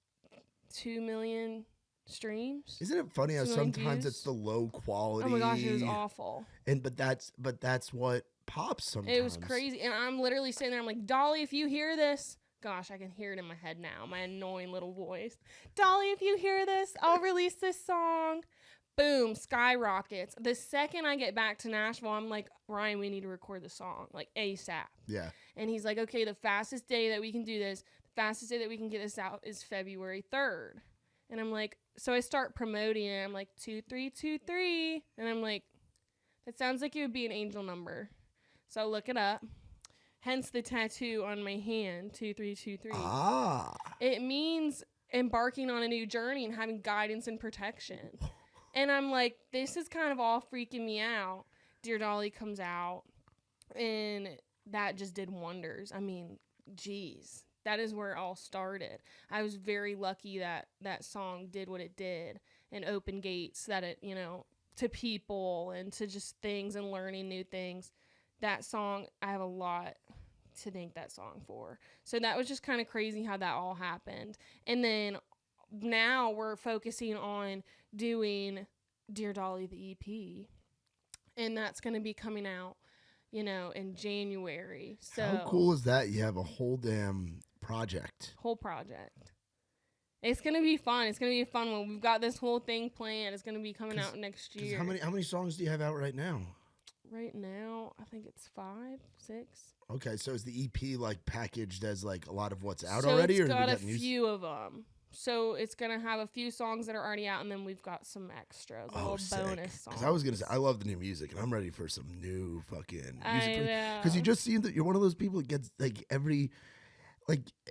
2 million streams. Isn't it funny how 2 million sometimes views? it's the low quality? Oh my gosh, it was awful. But that's what pops sometimes. It was crazy. And I'm literally sitting there, I'm like, Dolly, if you hear this, gosh, I can hear it in my head now, my annoying little voice. Dolly, if you hear this, I'll release this song. Boom, skyrockets. The second I get back to Nashville, I'm like, Ryan, we need to record the song, like, ASAP. Yeah. And he's like, okay, the fastest day that we can do this, the fastest day that we can get this out is February 3rd. And I'm like, so I start promoting it. I'm like, 2323. And I'm like, that sounds like it would be an angel number. So I look it up. Hence the tattoo on my hand, 2323. Ah. It means embarking on a new journey and having guidance and protection. And I'm like, this is kind of all freaking me out. Dear Dolly comes out, and that just did wonders. I mean, geez, that is where it all started. I was very lucky that that song did what it did and opened gates that it, to people and to just things and learning new things. That song, I have a lot to thank that song for. So that was just kind of crazy how that all happened. And then now we're focusing on doing Dear Dolly, the EP. And that's going to be coming out, in January. So how cool is that? You have a whole damn project. Whole project. It's going to be fun. It's going to be a fun one. We've got this whole thing planned. It's going to be coming out next year. How many songs do you have out right now? Right now, I think it's 5, 6. Okay, so is the EP like packaged as like a lot of what's out so already, it's or do we got a got new? few of them. So it's gonna have a few songs that are already out, and then we've got some extras, little bonus songs. Because I was gonna say, I love the new music, and I'm ready for some new fucking music. I know. Because you just seem that you're one of those people that gets like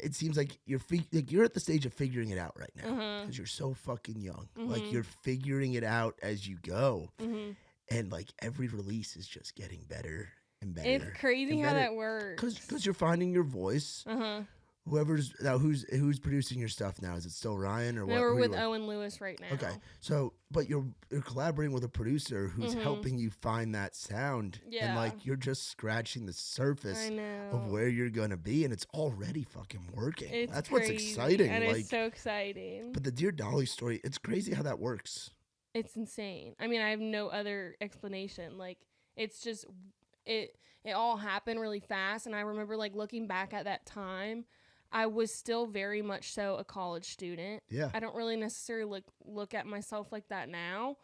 it seems like you're at the stage of figuring it out right now because you're so fucking young. Like you're figuring it out as you go. And like every release is just getting better and better. It's crazy how that works. Because you're finding your voice. Whoever's now, who's producing your stuff now? Is it still Ryan or what? No, we're with Owen Lewis right now. Okay, so but you're collaborating with a producer who's helping you find that sound. Yeah. And like you're just scratching the surface I know. of where you're gonna be, and it's already fucking working. It's That's crazy, what's exciting. and like, it's so exciting. but the Dear Dolly story, it's crazy how that works. It's insane. I mean, I have no other explanation. Like, it's just it all happened really fast, and I remember like looking back at that time, I was still very much so a college student. Yeah. I don't really necessarily look at myself like that now.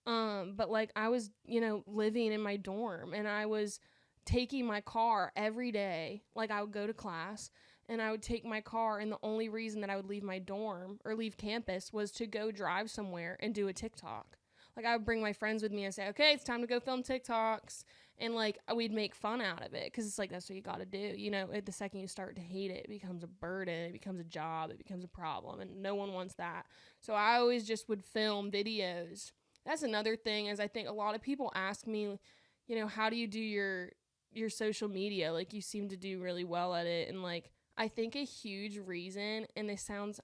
But like I was, living in my dorm, and I was taking my car every day. Like I would go to class, and I would take my car, and the only reason that I would leave my dorm or leave campus was to go drive somewhere and do a TikTok. Like I would bring my friends with me and say, okay, it's time to go film TikToks. And like we'd make fun out of it because it's like, that's what you got to do. The second you start to hate it, it becomes a burden. It becomes a job. It becomes a problem. And no one wants that. So I always just would film videos. That's another thing, is I think a lot of people ask me, how do you do your social media? Like you seem to do really well at it. And like, I think a huge reason, and it sounds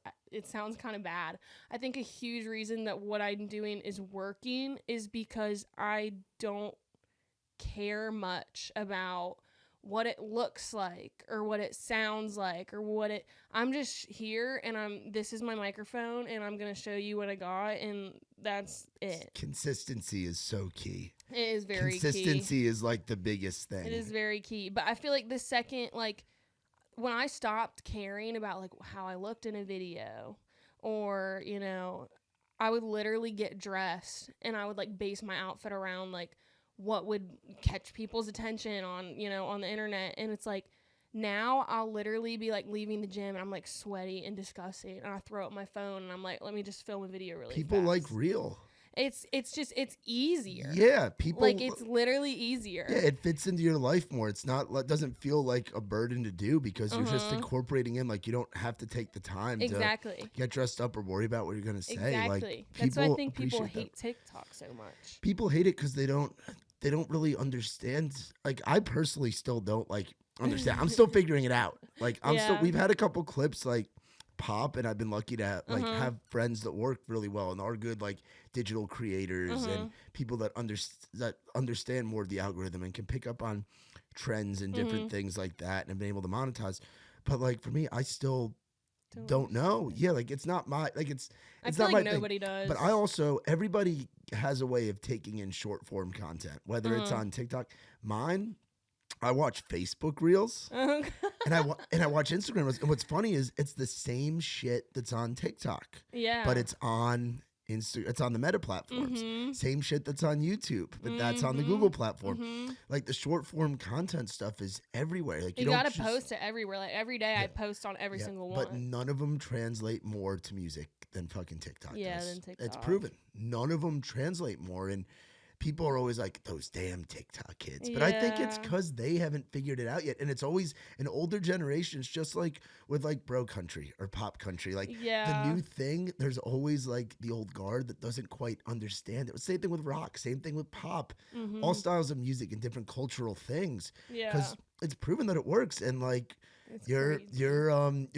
kind of bad, I think a huge reason that what I'm doing is working is because I don't care much about what it looks like or what it sounds like or I'm just here and this is my microphone and I'm going to show you what I got and that's it. Consistency is so key. It is very key. Consistency is like the biggest thing. It is very key. But I feel like the second, like when I stopped caring about like how I looked in a video or, you know, I would literally get dressed and I would like base my outfit around like what would catch people's attention on, you know, on the internet. And it's like, now I'll literally be like leaving the gym and I'm like sweaty and disgusting and I throw up my phone and I'm like, let me just film a video really People fast. like real. It's easier. Yeah, people like it's literally easier. Yeah, it fits into your life more. It's not, it doesn't feel like a burden to do because you're just incorporating in. Like you don't have to take the time to get dressed up or worry about what you're gonna say. Exactly. Like, that's why I think people hate TikTok so much. People hate it because they don't really understand. Like I personally still don't like understand. I'm still figuring it out. Like we've had a couple clips like pop and I've been lucky to have friends that work really well and are good like digital creators and people that understand more of the algorithm and can pick up on trends and different things like that and have been able to monetize. But like for me, I still don't know. Yeah, like it's not my it's I not feel like my nobody thing. does. But I also everybody has a way of taking in short form content, whether it's on TikTok. Mine, I watch Facebook Reels and I watch Instagram Reels. And what's funny is it's the same shit that's on TikTok. Yeah. But it's on it's on the Meta platforms. Same shit that's on YouTube, but that's on the Google platform. Like the short form content stuff is everywhere. Like you gotta post it everywhere. Like every day I post on every single one. But none of them translate more to music than fucking TikTok does. Than TikTok. It's proven. None of them translate more. And people are always like, those damn TikTok kids. But I think it's because they haven't figured it out yet. And it's always an older generation. It's just like with like bro country or pop country. Like the new thing, there's always like the old guard that doesn't quite understand it. Same thing with rock. Same thing with pop. All styles of music and different cultural things. Because it's proven that it works. And like your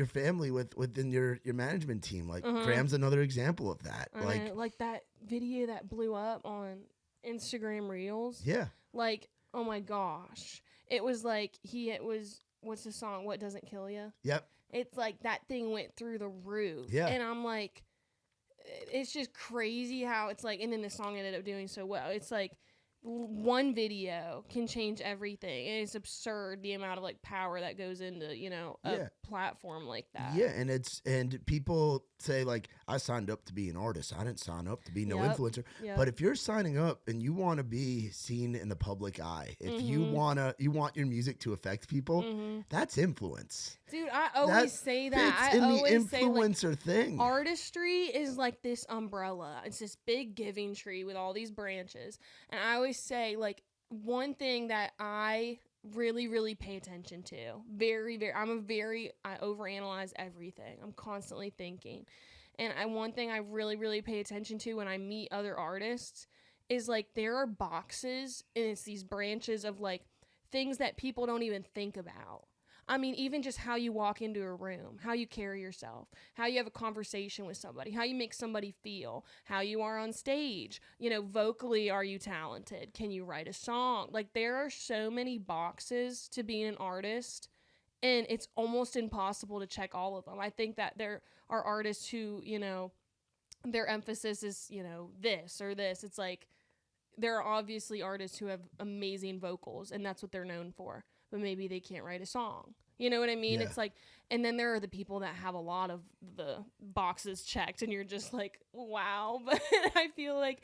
family within your management team. Like Graham's another example of that. Like that video that blew up on Instagram Reels. Yeah. Like, oh my gosh. It was like what's the song? What Doesn't Kill You? Yep. It's like that thing went through the roof. Yeah. And I'm like, it's just crazy how it's like, and then the song ended up doing so well. It's like one video can change everything. And it's absurd the amount of like power that goes into, you know, a platform like that. Yeah, and people say like, I signed up to be an artist. I didn't sign up to be no influencer. But if you're signing up and you want to be seen in the public eye, if you want your music to affect people, that's influence. Dude, I always say that. It's in the influencer thing. Artistry is like this umbrella. It's this big giving tree with all these branches. And I always say, like, one thing that I really, really pay attention to, I overanalyze everything. I'm constantly thinking. And one thing I really, really pay attention to when I meet other artists is, like, there are boxes and it's these branches of, like, things that people don't even think about. I mean, even just how you walk into a room, how you carry yourself, how you have a conversation with somebody, how you make somebody feel, how you are on stage. You know, vocally, are you talented? Can you write a song? Like, there are so many boxes to being an artist, and it's almost impossible to check all of them. I think that there are artists who, you know, their emphasis is, you know, this or this. It's like, there are obviously artists who have amazing vocals, and that's what they're known for. But maybe they can't write a song. You know what I mean? Yeah. It's like, and then there are the people that have a lot of the boxes checked and you're just like, wow. But I feel like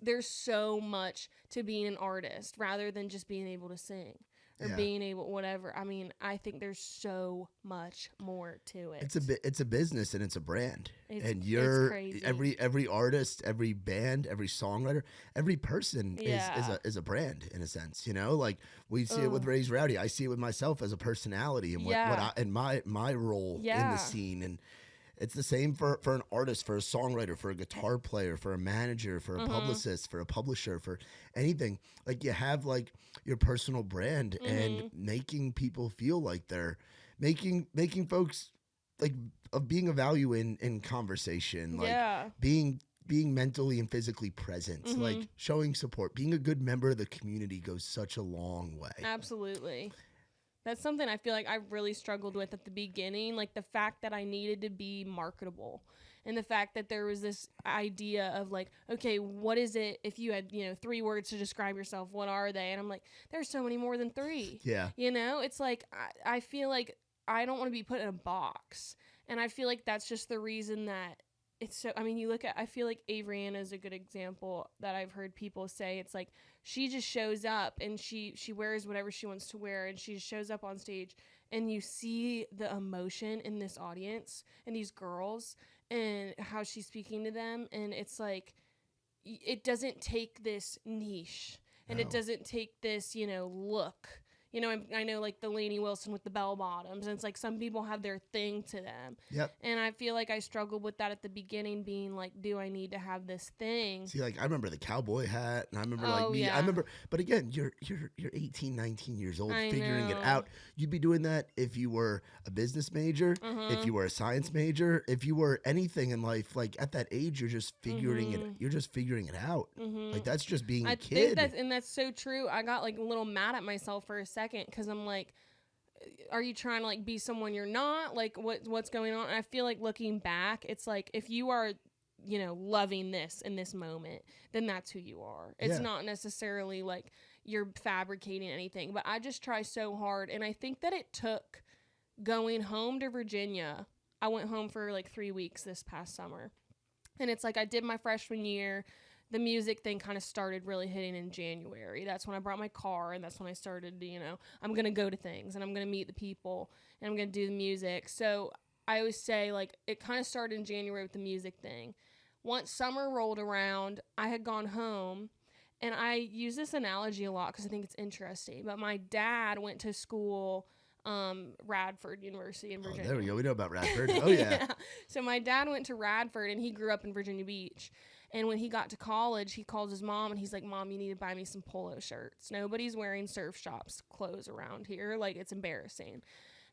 there's so much to being an artist rather than just being able to sing or being able, whatever. I mean, I think there's so much more to it. It's a business and it's a brand. And it's crazy. every artist, every band, every songwriter, every person is a brand in a sense, you know? Like we see it with Raised Rowdy. I see it with myself as a personality and what I, and my role in the scene. And it's the same for an artist, for a songwriter, for a guitar player, for a manager, for a publicist, for a publisher, for anything. Like you have like your personal brand and making people feel like they're making folks like of being a value in conversation, like being being mentally and physically present, like showing support, being a good member of the community goes such a long way. Absolutely. That's something I feel like I really struggled with at the beginning, like the fact that I needed to be marketable and the fact that there was this idea of like, okay, what is it if you had, 3 words to describe yourself, what are they? And I'm like, there's so many more than 3. Yeah. It's like I feel like I don't want to be put in a box. And I feel like that's just the reason that it's so, I mean, I feel like Avriana is a good example that I've heard people say. It's like she just shows up and she wears whatever she wants to wear and she just shows up on stage and you see the emotion in this audience and these girls and how she's speaking to them. And it's like, it doesn't take this niche and it doesn't take this, look. I know like the Lainey Wilson with the bell bottoms, and it's like some people have their thing to them. Yep. And I feel like I struggled with that at the beginning, being like, do I need to have this thing? See, like I remember the cowboy hat, and I remember I remember, but again, you're 18, 19 years old, figuring it out. You'd be doing that if you were a business major, if you were a science major, if you were anything in life. Like at that age, you're just figuring it. You're just figuring it out. Like that's just being a kid. That's so true. I got like a little mad at myself for a second because I'm like, are you trying to like be someone you're not? Like what's going on? And I feel like looking back, it's like if you are, loving this in this moment, then that's who you are. It's not necessarily like you're fabricating anything, but I just try so hard. And I think that it took going home to Virginia. I went home for like 3 weeks this past summer. And it's like I did my freshman year. The music thing kind of started really hitting in January. That's when I brought my car, and that's when I started to, I'm going to go to things, and I'm going to meet the people, and I'm going to do the music. So I always say, like, it kind of started in January with the music thing. Once summer rolled around, I had gone home, and I use this analogy a lot because I think it's interesting. But my dad went to school, Radford University in Virginia. Oh, there we go. We know about Radford. Oh, yeah. So my dad went to Radford, and he grew up in Virginia Beach. And when he got to college, he called his mom, and he's like, Mom, you need to buy me some polo shirts. Nobody's wearing surf shops clothes around here. Like, it's embarrassing.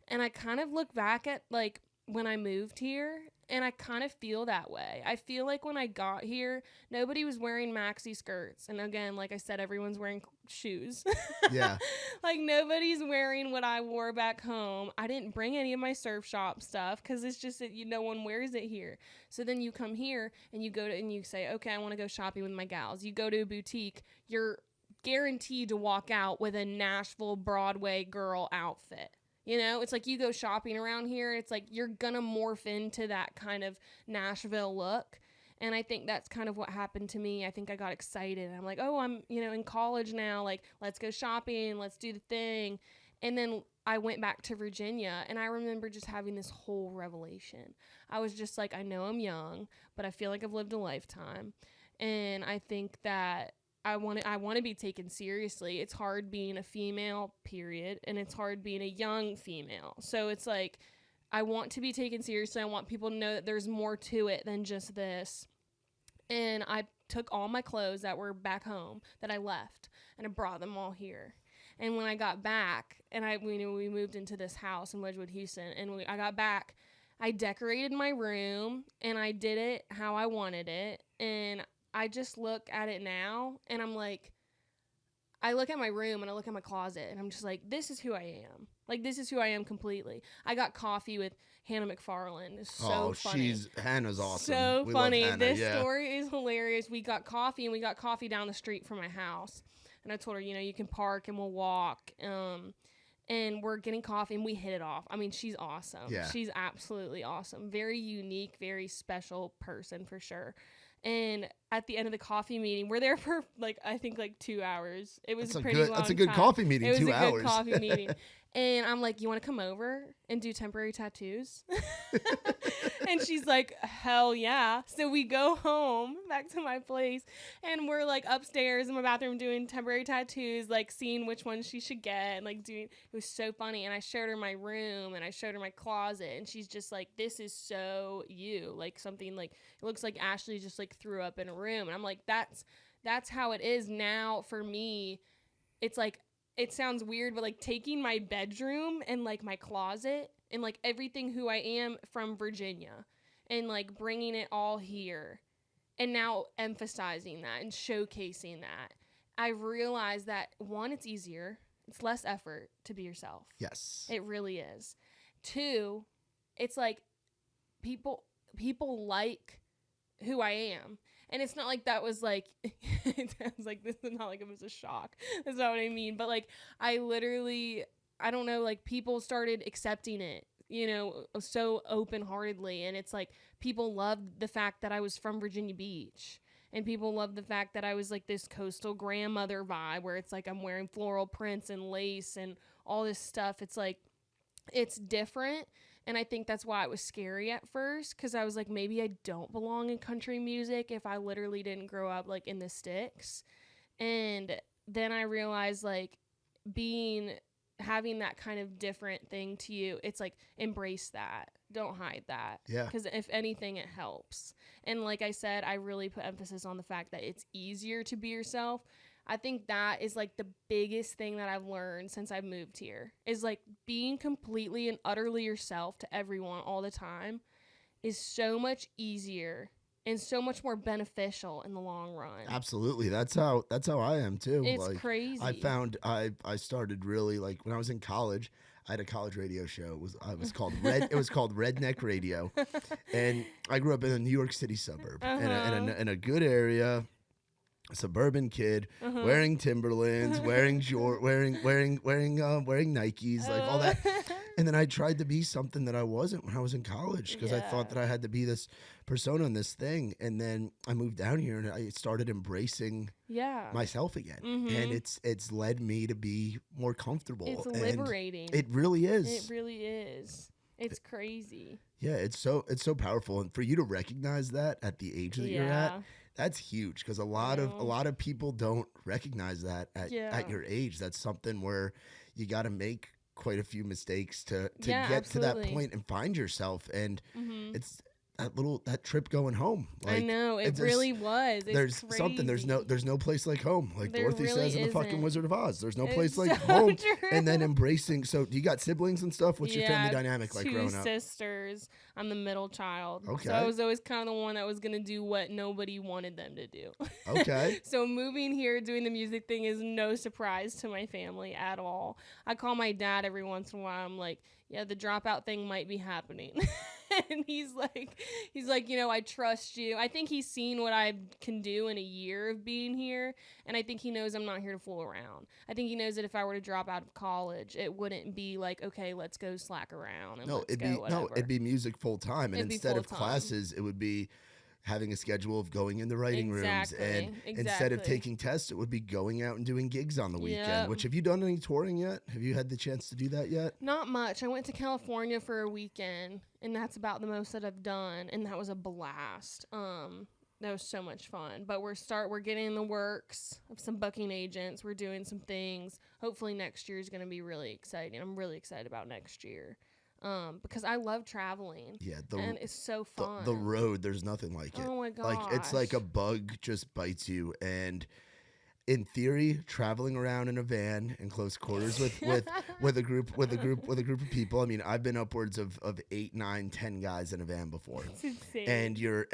And I kind of look back at, like, when I moved here, and I kind of feel that way. I feel like when I got here, nobody was wearing maxi skirts. And again, like I said, everyone's wearing shoes. Yeah. Like, nobody's wearing what I wore back home. I didn't bring any of my surf shop stuff because it's just that no one wears it here. So then you come here and you go to, and you say, okay, I want to go shopping with my gals. You go to a boutique, you're guaranteed to walk out with a Nashville Broadway girl outfit. It's like you go shopping around here, it's like you're gonna morph into that kind of Nashville look. And I think that's kind of what happened to me. I think I got excited. I'm like, oh, I'm, in college now. Like, let's go shopping. Let's do the thing. And then I went back to Virginia, and I remember just having this whole revelation. I was just like, I know I'm young, but I feel like I've lived a lifetime. And I think that I want to be taken seriously. It's hard being a female, period, and it's hard being a young female. So it's like I want to be taken seriously. I want people to know that there's more to it than just this. And I took all my clothes that were back home that I left, and I brought them all here. And when I got back, and we moved into this house in Wedgwood, Houston, and I got back, I decorated my room, and I did it how I wanted it, and I just look at it now, and I'm like, I look at my room and I look at my closet, and I'm just like, this is who I am. Like, this is who I am completely. I got coffee with Hannah McFarland. It's so funny. Hannah's awesome. So we funny. Love Hannah, This story is hilarious. We got coffee, and we got coffee down the street from my house. And I told her, you can park and we'll walk. And we're getting coffee, and we hit it off. I mean, she's awesome. Yeah. She's absolutely awesome. Very unique, very special person for sure. And at the end of the coffee meeting, we're there for I think 2 hours. It was pretty long. That's a good coffee meeting. It was 2 hours. a good coffee meeting. And I'm like, you want to come over and do temporary tattoos? And she's like, hell yeah. So we go home back to my place, and we're upstairs in my bathroom doing temporary tattoos, seeing which ones she should get, and it was so funny. And I showed her my room, and I showed her my closet, and she's just like, this is so you, something it looks like Ashley just threw up in a room. And I'm like, that's how it is now for me. It's it sounds weird, but taking my bedroom and my closet and everything who I am from Virginia and bringing it all here and now emphasizing that and showcasing that, I realized that one, it's easier. It's less effort to be yourself. Yes. It really is. Two, it's like people like who I am. And it's not like that was like, it sounds like this is not like it was a shock. That's not what I mean. But like, I don't know, like people started accepting it, you know, so open-heartedly. And it's like, people loved the fact that I was from Virginia Beach. And people loved the fact that I was like this coastal grandmother vibe where it's like I'm wearing floral prints and lace and all this stuff. It's like, it's different. And I think that's why it was scary at first, because I was like, maybe I don't belong in country music if I literally didn't grow up like in the sticks. And then I realized like having that kind of different thing to you, it's like, embrace that. Don't hide that. Yeah. Because if anything, it helps. And like I said, I really put emphasis on the fact that it's easier to be yourself. I think that is like the biggest thing that I've learned since I've moved here, is like being completely and utterly yourself to everyone all the time is so much easier and so much more beneficial in the long run. Absolutely. That's how I am too. It's like, crazy. I found I started really, like when I was in college, I had a college radio show. It was called Redneck Radio. And I grew up in a New York City suburb in a good area. A suburban kid wearing Timberlands, wearing Nikes, like all that. And then I tried to be something that I wasn't when I was in college, because I thought that I had to be this persona and this thing. And then I moved down here and I started embracing myself again. And it's led me to be more comfortable. It's liberating. It really is. It really is. It's crazy. Yeah, it's so powerful. And for you to recognize that at the age that you're at, that's huge, because a lot of people don't recognize that at your age. That's something where you got to make quite a few mistakes to get to that point and find yourself. And it's that trip going home. Like, I know, it really was. There's crazy. something. There's no place like home. Like There Dorothy really says in the fucking isn't. Wizard of Oz. There's no It's place like so home. true. And then embracing. So do you got siblings and stuff? What's your family dynamic like growing up? 2 sisters. I'm the middle child. Okay. So I was always kind of the one that was gonna do what nobody wanted them to do. Okay. So moving here, doing the music thing is no surprise to my family at all. I call my dad every once in a while. I'm like, yeah, the dropout thing might be happening. And he's like, you know, I trust you. I think he's seen what I can do in a year of being here. And I think he knows I'm not here to fool around. I think he knows that if I were to drop out of college, it wouldn't be like, okay, let's go slack around. And it'd be music full time. And instead of full-time. classes, it would be having a schedule of going into writing rooms. And instead of taking tests, it would be going out and doing gigs on the weekend. Yep. Which, have you done any touring yet? Have you had the chance to do that yet? Not much. I went to California for a weekend, and that's about the most that I've done, and that was a blast. That was so much fun. But we're getting in the works of some booking agents. We're doing some things. Hopefully next year is going to be really exciting. I'm really excited about next year. Because I love traveling. Yeah, and it's so fun. The road, there's nothing like it. Oh my gosh. Like, it's like a bug just bites you. And in theory, traveling around in a van in close quarters with a group of people. I mean, I've been upwards of 8, 9, 10 guys in a van before. It's insane. And you're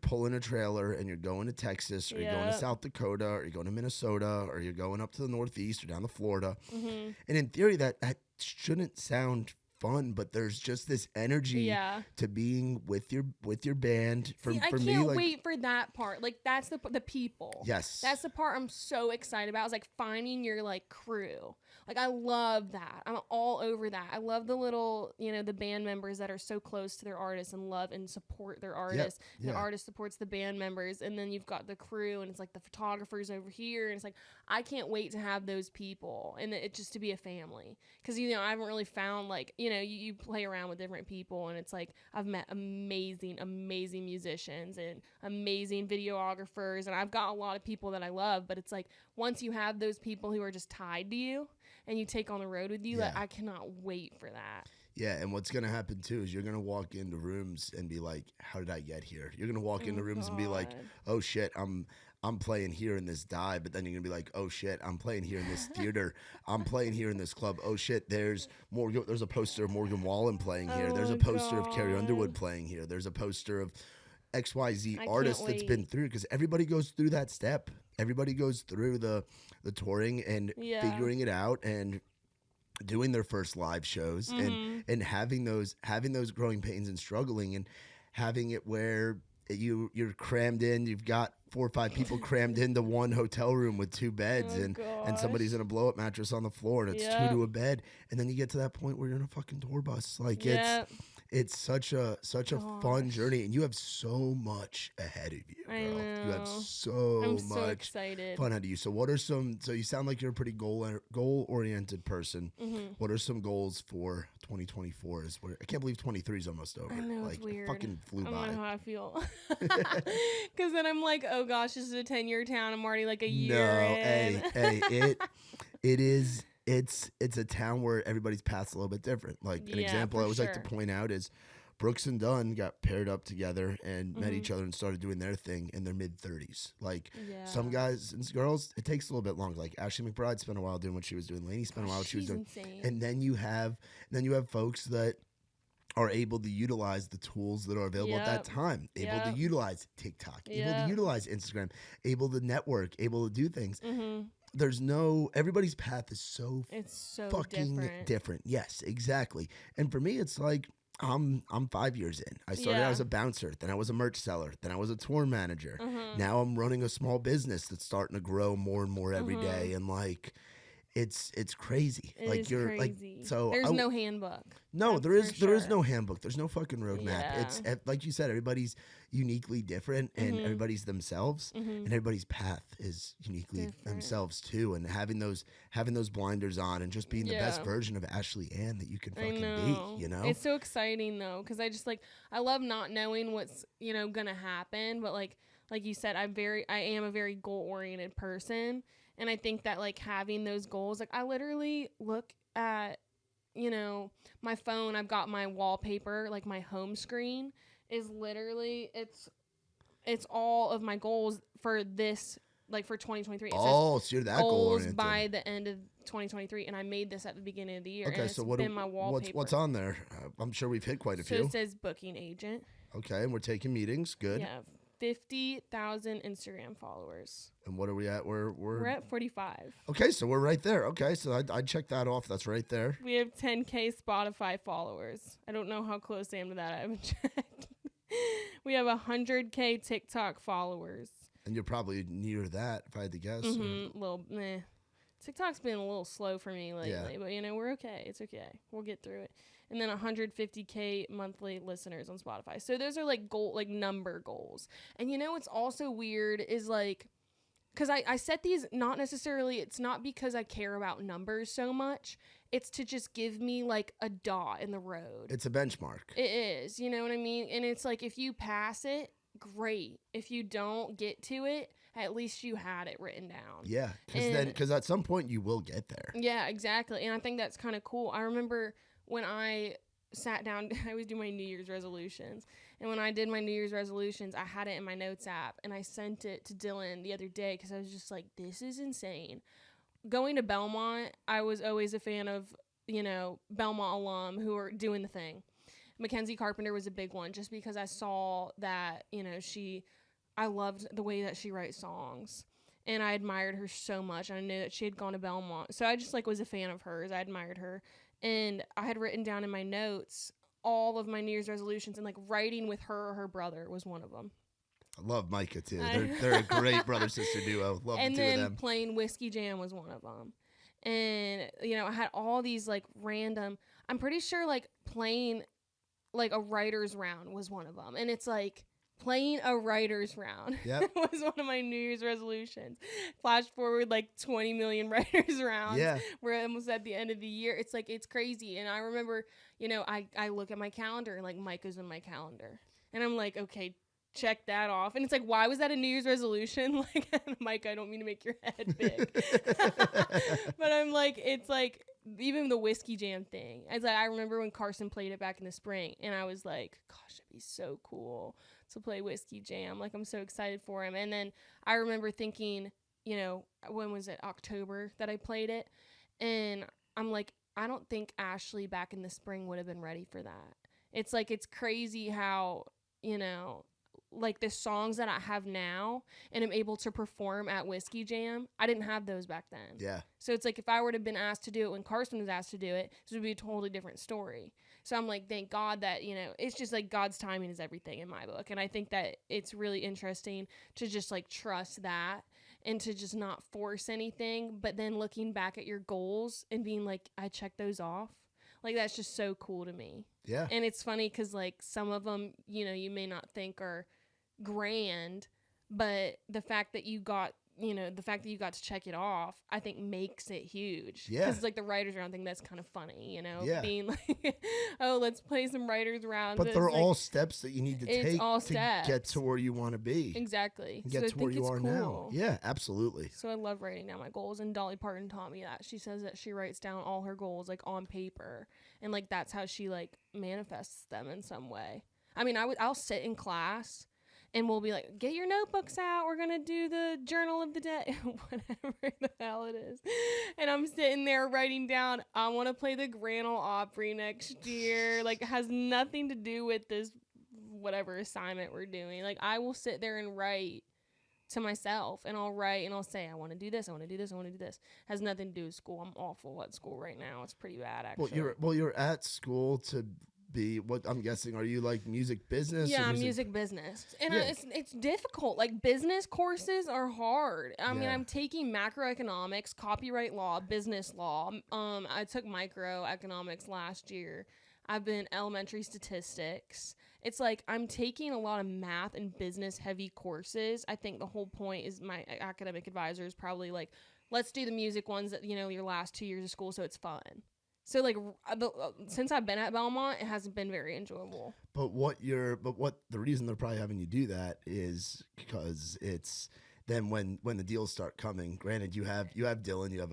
pulling a trailer and you're going to Texas, or you're going to South Dakota, or you're going to Minnesota, or you're going up to the Northeast or down to Florida. And in theory, that shouldn't sound fun, but there's just this energy to being with your band. For me, I can't wait for that part. Like, that's the people. Yes, that's the part I'm so excited about. It's like finding your like crew. Like, I love that. I'm all over that. I love the little, you know, the band members that are so close to their artists and love and support their artists. The artist supports the band members, and then you've got the crew, and it's like the photographers over here, and it's like, I can't wait to have those people, and it just to be a family. Because, you know, I haven't really found, like, you know, you play around with different people, and it's like, I've met amazing musicians and amazing videographers, and I've got a lot of people that I love, but it's like, once you have those people who are just tied to you and you take on the road with you, like, I cannot wait for that. Yeah, and what's going to happen, too, is you're going to walk into rooms and be like, how did I get here? You're going to walk into rooms and be like, oh, shit, I'm playing here in this dive, but then you're going to be like, oh, shit, I'm playing here in this theater. I'm playing here in this club. Oh, shit, there's a poster of Morgan Wallen playing here. There's a poster of Carrie Underwood playing here. There's a poster of XYZ I artist can't that's been wait. through, because everybody goes through that step. Everybody goes through the touring and Yeah. figuring it out and doing their first live shows and having those growing pains and struggling and having it where you're crammed in. You've got 4 or 5 people crammed into one hotel room with 2 beds, Oh, and somebody's gosh. in a blow up mattress on the floor, and it's 2 Yep. to a bed, and then you get to that point where you're in a fucking tour bus. Like Yep. it's such a fun Gosh. journey, and you have so much ahead of you, girl. I You have know. so I'm much so excited. fun ahead of you. So what are some? So you sound like you're a pretty goal oriented person. Mm-hmm. What are some goals for 2024? I can't believe 23 is almost over. I know, like it's weird. It fucking flew I don't know by. how I feel. Because then I'm like, oh gosh, this is a 10-year town. I'm already like a year No, in. it is. It's a town where everybody's path's a little bit different. Like an Yeah, example for I always like to sure. point out is Brooks and Dunn got paired up together and met Mm-hmm. each other and started doing their thing in their mid 30s. Like Yeah. some guys and girls, it takes a little bit longer. Like Ashley McBride spent a while doing what she was doing. Lainey spent a while what she was She's doing. insane. And then you have folks that are able to utilize the tools that are available at that Yep. time, able to Yep. utilize TikTok, able to Yep. utilize Instagram, able to network, able to do things. Mm-hmm. Everybody's path is so It's so fucking different. Yes, exactly. And for me, it's like I'm 5 years in. I started out as a bouncer, then I was a merch seller, then I was a tour manager. Now I'm running a small business that's starting to grow more and more every day, and like it's crazy. It like is you're crazy. like so There's no handbook. no, That's there is for sure. no handbook. There's no fucking roadmap. Yeah. It's like you said, everybody's uniquely different and everybody's themselves, and everybody's path is uniquely Different. themselves too. And having those blinders on and just being the best Yeah. version of Ashley Ann that you can I fucking know. be. You know, It's so exciting though, because I just I love not knowing what's gonna happen, but like you said, I am a very goal oriented person, and I think that like having those goals, like I literally look at my phone. I've got my wallpaper, like my home screen is literally it's all of my goals for this, like for 2023. It says so you're that goal goals oriented. by the end of 2023, and I made this at the beginning of the year. Okay, and so it's been my wallpaper. what's on there? I'm sure we've hit quite a So few. it says booking agent. Okay, and we're taking meetings. Good. Yeah, 50,000 Instagram followers. And what are we at? We're at 45. Okay, so we're right there. Okay, so I'd check that off. That's right there. We have 10K Spotify followers. I don't know how close I am to that. I haven't checked. We have 100K TikTok followers. And you're probably near that, if I had to guess. Little meh. TikTok's been a little slow for me lately, Yeah. but we're okay. It's okay. We'll get through it. And then 150K monthly listeners on Spotify. So those are like number goals. And what's also weird is like, because I set these not necessarily, it's not because I care about numbers so much. It's to just give me like a dot in the road. It's a benchmark. It is, you know what I mean? And it's like, if you pass it, great. If you don't get to it, at least you had it written down. Yeah, because at some point you will get there. Yeah, exactly. And I think that's kind of cool. I remember when I sat down, I always do my New Year's resolutions. And when I did my New Year's resolutions, I had it in my notes app, and I sent it to Dylan the other day because I was just like, this is insane. Going to Belmont, I was always a fan of, Belmont alum who are doing the thing. Mackenzie Carpenter was a big one just because I saw that, I loved the way that she writes songs. And I admired her so much. And I knew that she had gone to Belmont. So I just was a fan of hers. I admired her. And I had written down in my notes all of my New Year's resolutions, and writing with her or her brother was one of them. I love Micah too. They're a great brother-sister duo. Love And the two of then them. playing Whiskey Jam was one of them. And, I had all these random, I'm pretty sure playing a writer's round was one of them. And it's playing a writer's round Yep. was one of my New Year's resolutions. Flash forward 20 million writers rounds. Yeah. We're almost at the end of the year. It's it's crazy. And I remember, I look at my calendar and Micah's in my calendar. And I'm like, okay, check that off. And it's why was that a New Year's resolution? Mike, I don't mean to make your head big. But I'm it's even the Whiskey Jam thing. I remember when Carson played it back in the spring, and I was like, gosh, it'd be so cool to play Whiskey Jam. I'm so excited for him. And then I remember thinking, when was it? October that I played it. And I'm I don't think Ashley back in the spring would have been ready for that. It's it's crazy how, like the songs that I have now and am able to perform at Whiskey Jam, I didn't have those back then. Yeah. So it's like if I were to have been asked to do it when Carson was asked to do it, this would be a totally different story. So I'm like, thank God that, you know, it's just like God's timing is everything in my book. And I think that it's really interesting to just like trust that and to just not force anything. But then looking back at your goals and being like, I checked those off. Like, that's just so cool to me. Yeah. And it's funny because, like, some of them, you know, you may not think are grand, but the fact that you got to check it off, I think makes it huge. Yeah. Because, like, the writers round thing, that's kind of funny, you know? Yeah. Being like, oh, let's play some writers round. But they're all steps that you need to take to get to where you want to be. Exactly. Get to where you are now. Yeah, absolutely. So I love writing down my goals, and Dolly Parton taught me that. She says that she writes down all her goals, like, on paper, and, like, that's how she, like, manifests them in some way. I mean, I'll sit in class, and we'll be like, get your notebooks out. We're going to do the journal of the day, whatever the hell it is. And I'm sitting there writing down, I want to play the Grand Ole Opry next year. Like, it has nothing to do with this whatever assignment we're doing. Like, I will sit there and write to myself, and I'll write and I'll say, I want to do this. I want to do this. I want to do this. Has nothing to do with school. I'm awful at school right now. It's pretty bad, actually. Well, you're at school to be, what I'm guessing, are you like music business? Yeah, music business. And Yeah. it's difficult. Like, business courses are hard. I mean, Yeah. I'm taking macroeconomics, copyright law, business law. I took microeconomics last year. I've been elementary statistics. It's like I'm taking a lot of math and business heavy courses. I think the whole point is my academic advisor is probably like, let's do the music ones that, you know, your last 2 years of school, so it's fun. So, like, since I've been at Belmont, it hasn't been very enjoyable. But the reason they're probably having you do that is because it's then when the deals start coming. Granted, you have Dylan, you have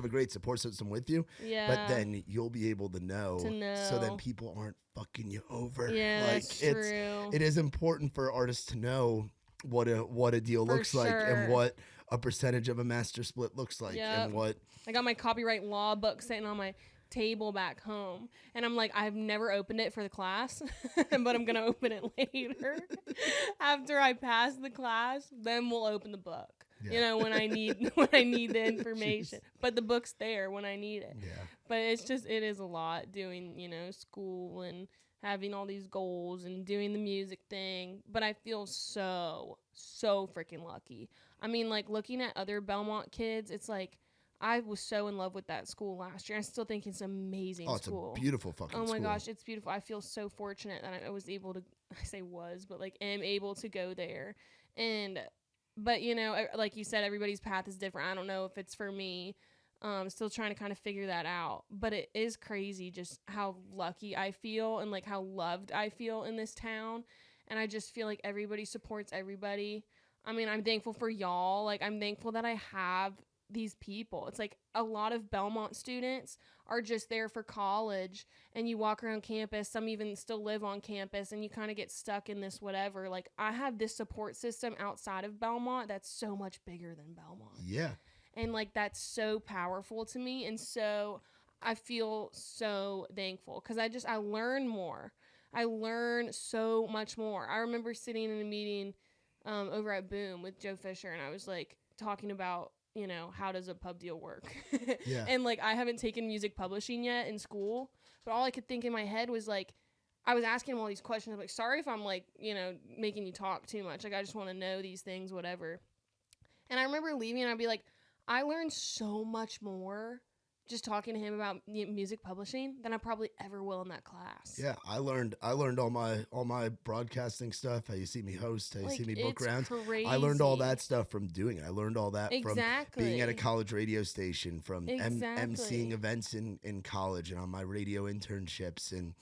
a great support system with you. Yeah. But then you'll be able to know. So then people aren't fucking you over. Yeah, like, that's true. It is important for artists to know what a deal looks like and what a percentage of a master split looks like and what. I got my copyright law book sitting on my table back home, and I'm like, I've never opened it for the class, but I'm gonna open it later after I pass the class. Then we'll open the book. Yeah. You know, when I need the information. But the book's there when I need it. Yeah. But it is a lot doing, you know, school and having all these goals and doing the music thing. But I feel so freaking lucky. I mean, like, looking at other Belmont kids, it's like, I was so in love with that school last year. I still think it's an amazing school. Oh, it's a beautiful fucking school. Oh my gosh, it's beautiful. I feel so fortunate that I was able to, I say was, but like am able to go there. But you know, like you said, everybody's path is different. I don't know if it's for me. Still trying to kind of figure that out. But it is crazy just how lucky I feel and like how loved I feel in this town. And I just feel like everybody supports everybody. I mean, I'm thankful for y'all. Like, I'm thankful that I have these people. It's like a lot of Belmont students are just there for college, and you walk around campus. Some even still live on campus, and you kind of get stuck in this whatever. Like, I have this support system outside of Belmont that's so much bigger than Belmont. Yeah. And like, that's so powerful to me. And so I feel so thankful because I learn more. I learn so much more. I remember sitting in a meeting over at Boom with Joe Fisher, and I was like talking about, you know, how does a pub deal work? Yeah. And like, I haven't taken music publishing yet in school, but all I could think in my head was like, I was asking him all these questions. I'm like, sorry if I'm like, you know, making you talk too much. Like, I just want to know these things, whatever. And I remember leaving and I'd be like, I learned so much more just talking to him about music publishing than I probably ever will in that class. Yeah, I learned all my broadcasting stuff, how you see me host, how you see me book rounds. Crazy. I learned all that stuff from doing it. I learned all that from being at a college radio station, from emceeing events in college and on my radio internships and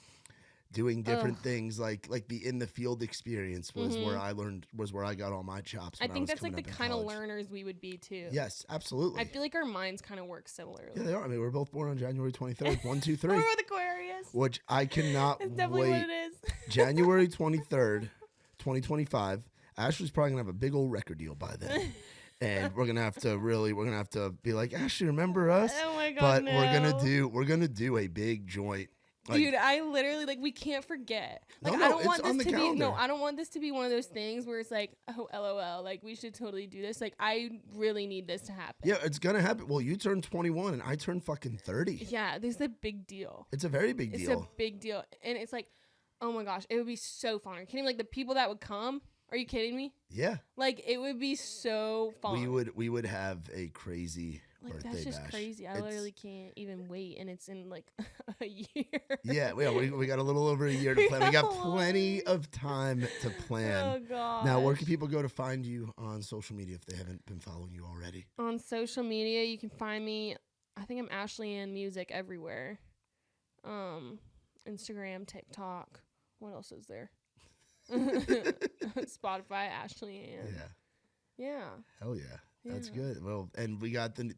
doing different things like the in the field experience was where I learned, was where I got all my chops. I think that's like the kind of learners we would be too. Yes, absolutely. I feel like our minds kind of work similarly. Yeah, they are. I mean, we're both born on January 23rd, 1, 2, 3. We're both Aquarius. Which I cannot That's definitely wait. what it is. January 23rd, 2025. Ashley's probably gonna have a big old record deal by then. And we're gonna have to be like, Ashley, remember us? Oh my God, But no. we're gonna do a big joint Like, Dude, I literally we can't forget. Like No, I don't it's want on this the to be calendar. I don't want this to be one of those things where it's like, oh LOL, like we should totally do this. Like I really need this to happen. Yeah, it's gonna happen. Well, you turned 21 and I turned fucking 30. Yeah, this is a big deal. It's a very big It's deal. a big deal. And it's like, oh my gosh, it would be so fun. Are you kidding me? Like the people that would come, are you kidding me? Yeah. Like it would be so fun. We would have a crazy like birthday that's just bash. crazy. I literally can't even wait, and it's in like a year. Yeah, we got a little over a year to plan. We got plenty of time to plan. Oh god. Now, where can people go to find you on social media if they haven't been following you already? On social media, you can find me. I think I'm Ashley Ann Music everywhere. Instagram, TikTok. What else is there? Spotify, Ashley Ann. Yeah. Hell yeah. That's Yeah. good. Well, and we got the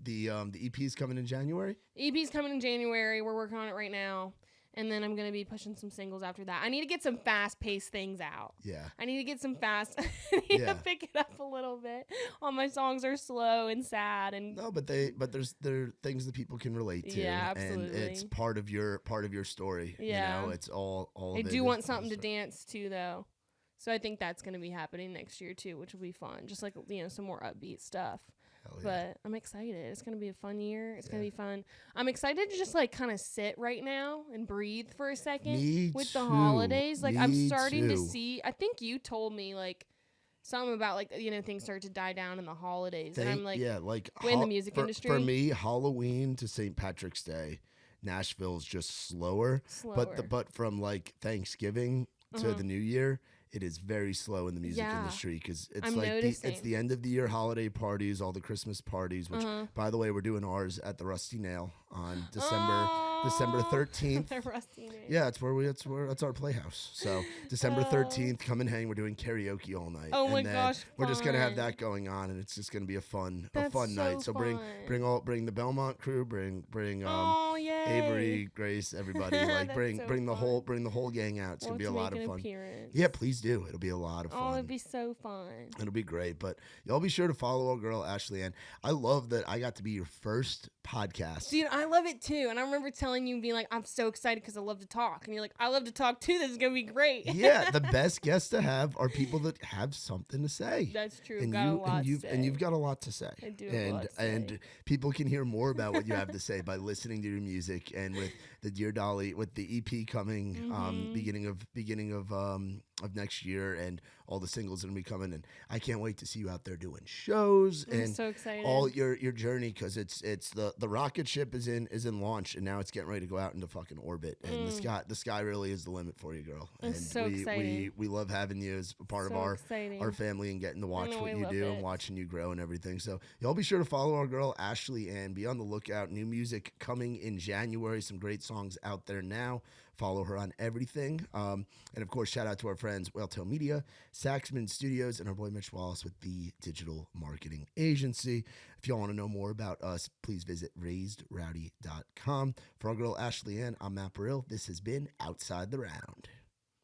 EP's coming in January. EP's coming in January. We're working on it right now. And then I'm going to be pushing some singles after that. I need to get some fast-paced things out. Yeah. I need to get some fast. I need Yeah. to pick it up a little bit. All my songs are slow and sad and No, but there are things that people can relate to. Yeah, And it's absolutely. part of your story. Yeah. You know, it's all I of it do is want part of something the to story. dance to though. So I think that's going to be happening next year too, which will be fun. Just like, some more upbeat stuff. Hell yeah. But I'm excited. It's going to be a fun year. It's going Yeah. to be fun. I'm excited to just kind of sit right now and breathe for a second Me with the too. holidays. Like I'm Me starting to too. see, I think you told me something about things start to die down in the holidays. And I'm like, we're in the music for industry. me, Halloween to St. Patrick's Day, Nashville's just slower. slower. But from Thanksgiving to Uh-huh. the New Year, it is very slow in the music Yeah. industry because it's I'm it's noticing. the end of the year holiday parties, all the Christmas parties. Which, Uh-huh. by the way, we're doing ours at the Rusty Nail on December Oh, 13th. the rusty name. Yeah, that's our playhouse. So December Oh. 13th, come and hang. We're doing karaoke all night. Oh and my then gosh, we're just gonna have fun. that going on, and it's just gonna be a fun That's night. So so fun. bring the Belmont crew, bring Oh, yay. Avery, Grace, everybody. That's bring so the fun. whole gang out. It's We'll gonna be a have to lot make of an fun. appearance. Yeah, please do. It'll be a lot of Oh, fun. it'd be so fun. It'll be great. But y'all be sure to follow our girl Ashley Ann. I love that I got to be your first podcast. Dude, I love it too. And I remember telling you, being like, I'm so excited because I love to talk. And you're like, I love to talk too. This is going to be great. Yeah, the best guests to have are people that have something to say. That's true. And Got a lot to say. you've got a lot to say. I do have a lot to and say. people can hear more about what you have to say by listening to your music. And with the Dear Dolly, with the EP coming Mm-hmm. beginning of next year, and all the singles that are gonna be coming, and I can't wait to see you out there doing shows I'm and so excited. all your journey, because it's the rocket ship is in launch, and now it's getting ready to go out into fucking orbit, and the sky really is the limit for you, girl. I'm And so we excited. love having you as a part of So our exciting. family and getting to watch know, what I you love do and it. watching you grow and everything. So y'all be sure to follow our girl Ashley and be on the lookout. New music coming in January. Some great songs out there now. Follow her on everything. And of course, shout out to our friends Whaletail Media, Saxman Studios, and our boy Mitch Wallace with the Digital Marketing Agency. If y'all want to know more about us, please visit raisedrowdy.com. For our girl Ashley Ann, I'm Matt Burrill. This has been Outside the Round.